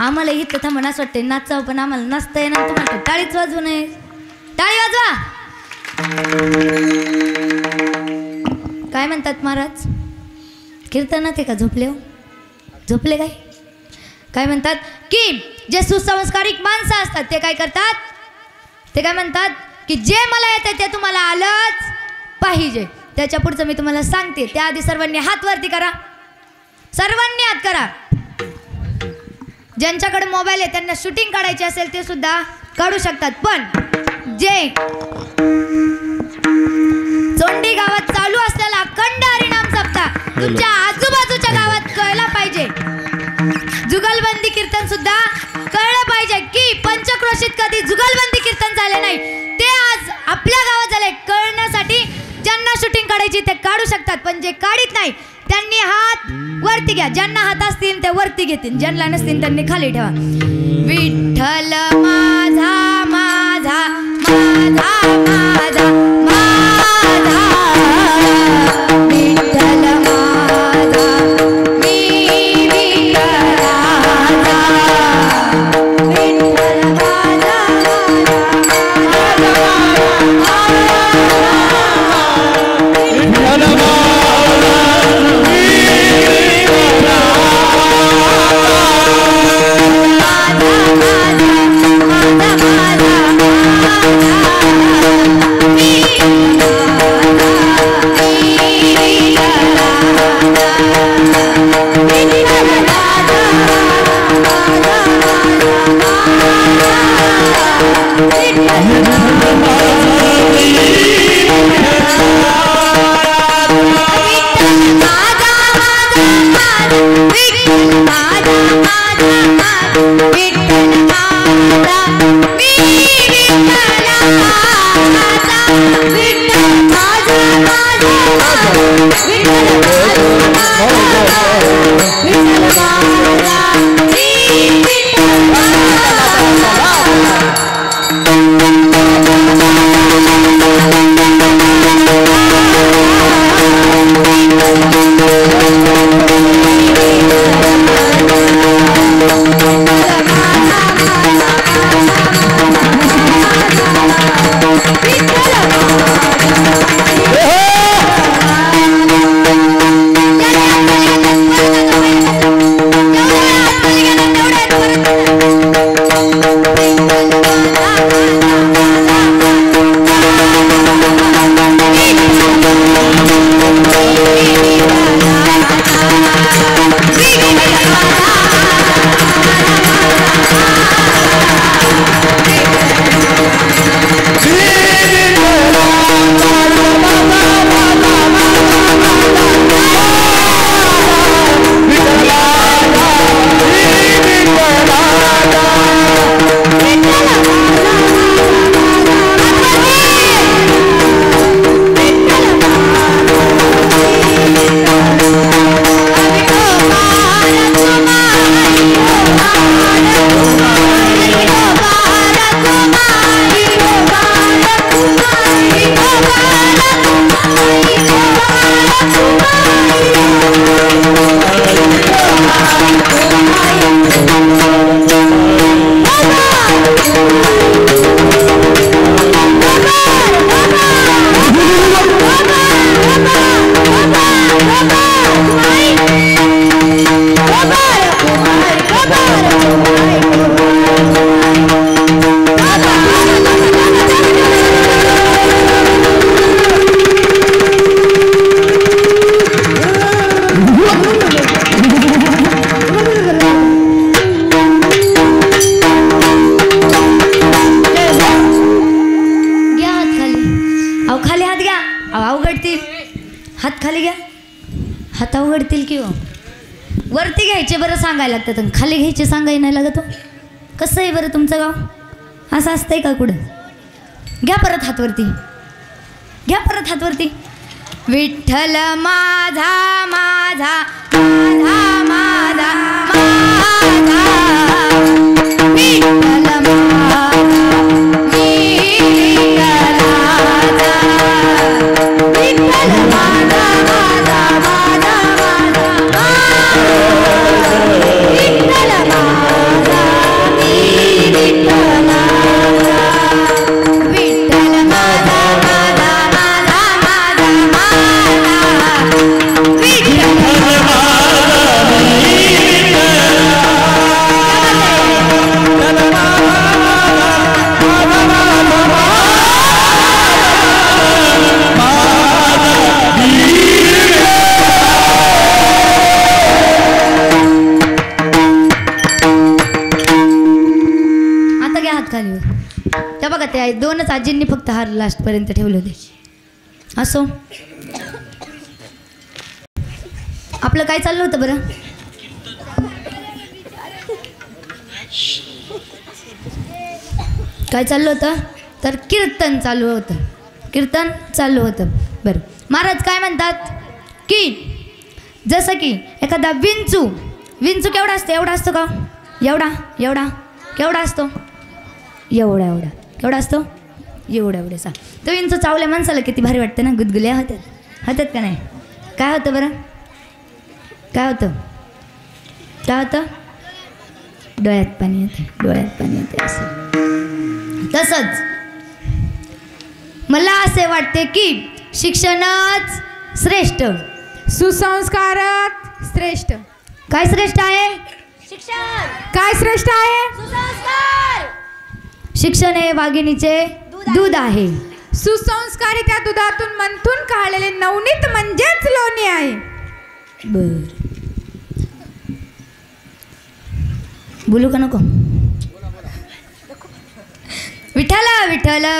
आम्हाला इथं थांबून असं वाटतंय नाचावं पण आम्हाला नाचता येणार तुम्हाला टाळीच वाजवू नये टाळी वाजवा काय म्हणतात महाराज कीर्तनात आहे का झोपले काय म्हणतात की जे सुसंस्कारिक माणसं असतात ते काय करतात ते काय म्हणतात की जे मला येतं ते तुम्हाला आलंच पाहिजे त्याच्या पुढचं मी तुम्हाला सांगते त्याआधी सर्वांनी हात वरती करा सर्वांनी हात करा ज्यांच्याकडे मोबाईल आहे त्यांना शूटिंग काढायची असेल ते सुद्धा काढू शकतात, पण जे चोंडी गावात चालू असलेला अखंड हरिनाम सप्ताह तुमच्या आजूबाजूच्या गावात कळला पाहिजे. जुगलबंदी कीर्तन सुद्धा कळलं पाहिजे की पंचक्रोशीत कधी जुगलबंदी कीर्तन झाले नाही, ते आज आपल्या गावात झाले. कळण्यासाठी ज्यांना शूटिंग काढायची ते काढू शकतात, पण जे काढीत नाही त्यांनी हात वरती घ्या. ज्यांना हात असतील ते वरती घेतील, ज्यांना नसतील त्यांनी खाली ठेवा. विठ्ठल माझा माझा माझा माझा माझा विठ्ठल माझा मी विठ्ठलाचा विठ्ठल माझा हात अवघडतील की हो. वरती घ्यायचे बरं सांगायला लागतं, खाली घ्यायचे सांगाय नाही लागत हो. कसं आहे बरं तुमचं गाव? असं असतंय का कुठं? घ्या परत हातवरती, घ्या परत हातवरती. विठ्ठल माझा माझा माझा माझा माझा विठ्ठल माझा मी विठ्ठलाचा विठ्ठल माझा माझा माझा माझा विठ्ठल माझा मी विठ्ठलाचा विठ्ठल माझा माझा माझा माझा विठ्ठल माझा खाली त्या बघा त्या दोनच आजींनी फक्त हार लास्टपर्यंत ठेवले होते. असो आपलं काय चाललं होतं बरं? काय चाललं होतं? तर कीर्तन चालू होतं. कीर्तन चालू होतं. बरं महाराज काय म्हणतात की जसं की एखादा विंचू केवढा असतो? एवढा असतो का? एवढा एवढा केवढा असतो? एवढा एवढा केवढा असतो? एवढा एवढासा. तो विंचू चावल्या माणसाला किती भारी वाटतं ना. गुदगुल्या होतात का नाही? काय होतं बरं? काय होतं? डोळ्यात पाणी येते असं. तसंच मला असे वाटते की शिक्षणच श्रेष्ठ, सुसंस्कारच श्रेष्ठ. काय श्रेष्ठ आहे? शिक्षण. काय श्रेष्ठ आहे? सुसंस्कार. शिक्षण हे वाघिणीचे दूध आहे. सुसंस्कारी त्या दुधातून मंथून काढलेले नवनीत म्हणजेच लोणी आहे. बर बोलू का नको? विठ्ठला विठ्ठला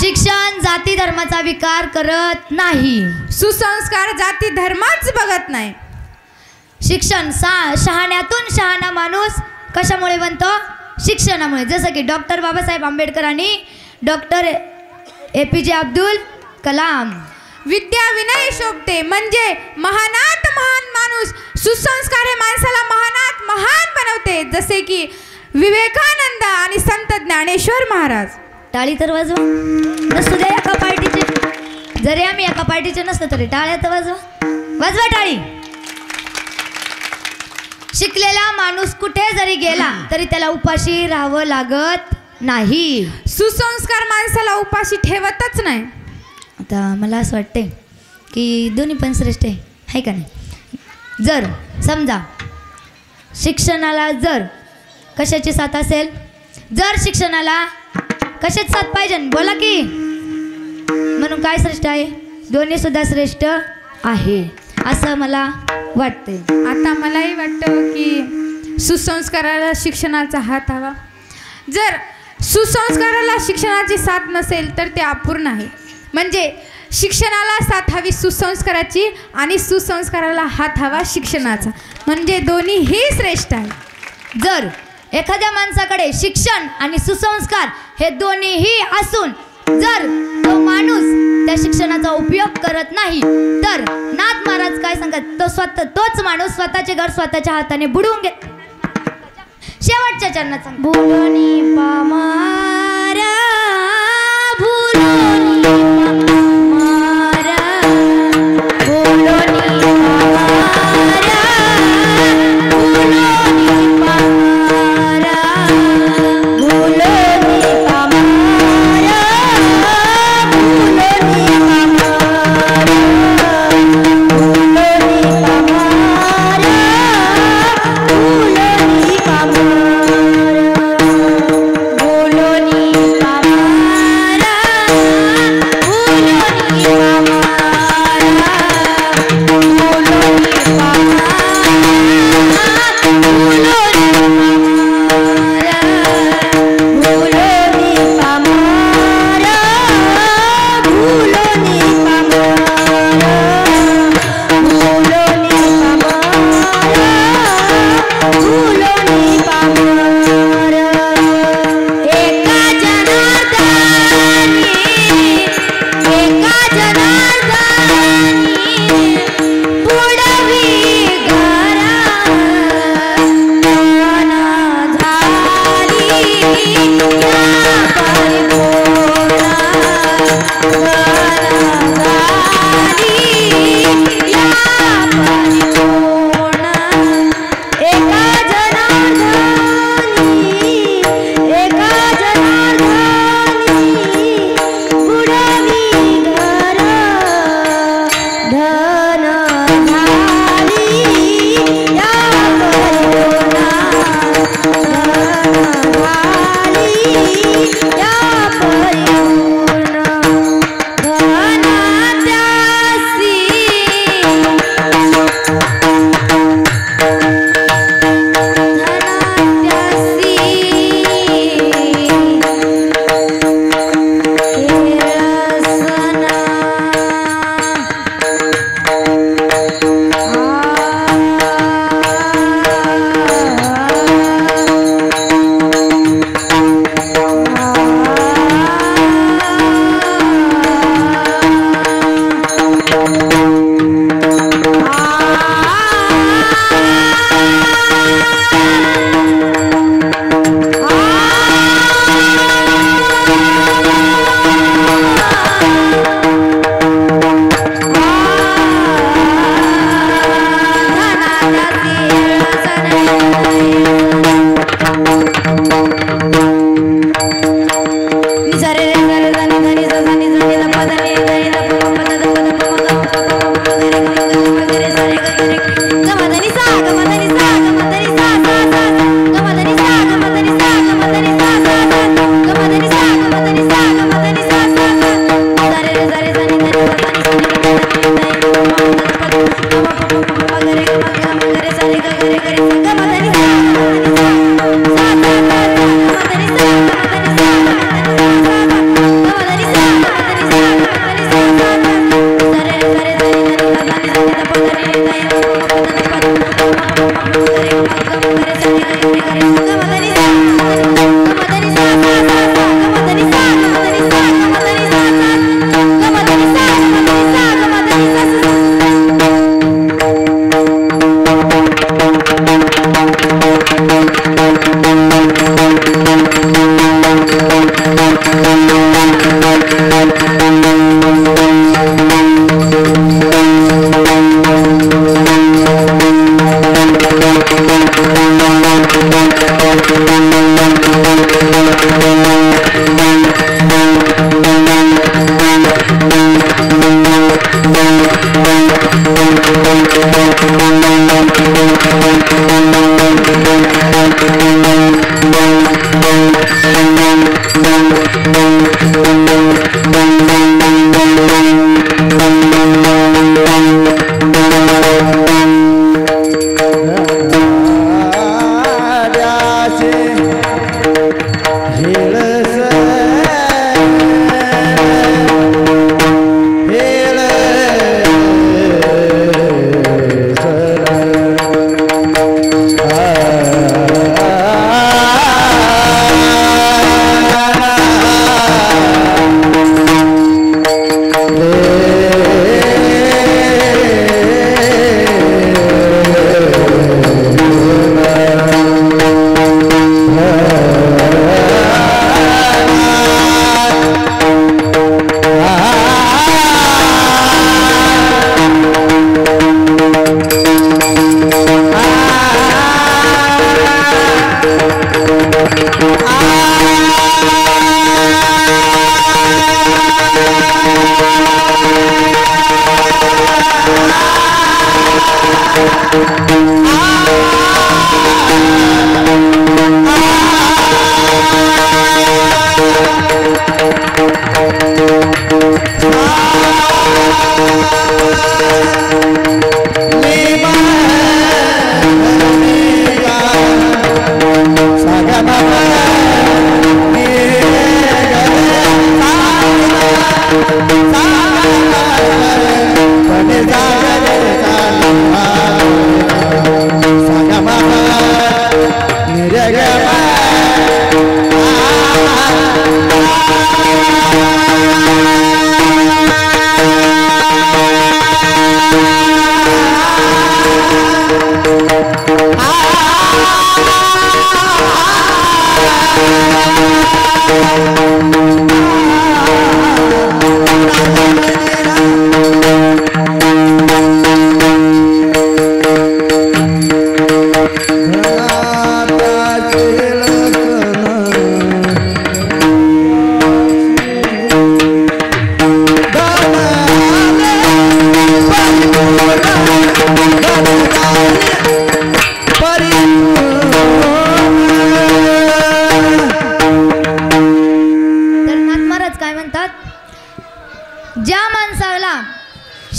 शिक्षण जाती धर्माचा विकार करत नाही. सुसंस्कार जाती धर्माच बघत नाही. शिक्षण शहाण्यातून शहाणा माणूस कशामुळे बनतो? शिक्षणामुळे. जसं की डॉक्टर बाबासाहेब आंबेडकर आणि डॉक्टर APJ अब्दुल कलाम. विद्या विनय शोभते म्हणजे महानात महान माणूस. सुसंस्कार हे माणसाला महानात महान बनवते. जसे की विवेकानंद आणि संत ज्ञानेश्वर महाराज. टाळी तर वाजवा. नसू दे एका पार्टीचे, जरी आम्ही एका पार्टीचे नसतो तरी टाळ्या तर वाजवा टाळी. शिकलेला माणूस कुठे जरी गेला तरी त्याला उपाशी राहावं लागत नाही. सुसंस्कार माणसाला उपाशी ठेवतच नाही. आता मला असं वाटते की दोन्ही पण श्रेष्ठ आहे का नाही? जर समजा शिक्षणाला जर कशाची साथ असेल, जर शिक्षणाला कशाची साथ पाहिजे बोला की, म्हणून काय श्रेष्ठ आहे? दोन्ही सुद्धा श्रेष्ठ आहे असं मला वाटते. आता मलाही वाटतं की सुसंस्काराला शिक्षणाचा हात हवा. जर सुसंस्काराला शिक्षणाची साथ नसेल तर ते अपूर्ण आहे. म्हणजे शिक्षणाला साथ हवी सुसंस्काराची आणि सुसंस्काराला हात हवा शिक्षणाचा. म्हणजे दोन्हीही श्रेष्ठ आहे. जर एखाद्या माणसाकडे शिक्षण आणि सुसंस्कार हे दोन्हीही असून जर तो माणूस त्या शिक्षणाचा उपयोग करत नाही तर नाथ महाराज काय सांगतात? तोच माणूस स्वतःचे घर स्वतःच्या हाताने बुडवून घेत. शेवटच्या चरणात भुलोनी पामारा भुलोनी पामारा भुलोनी पामारा भुलोनी पामारा भुलोनी पामारा भुलोनी पामारा भुलोनी पामारा भुलोनी पामारा भुलोनी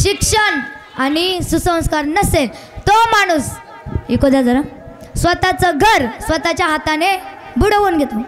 शिक्षण आणि सुसंस्कार नसेल तो माणूस इको द्या जरा स्वतःचं घर स्वतःच्या हाताने बुडवून घेतो.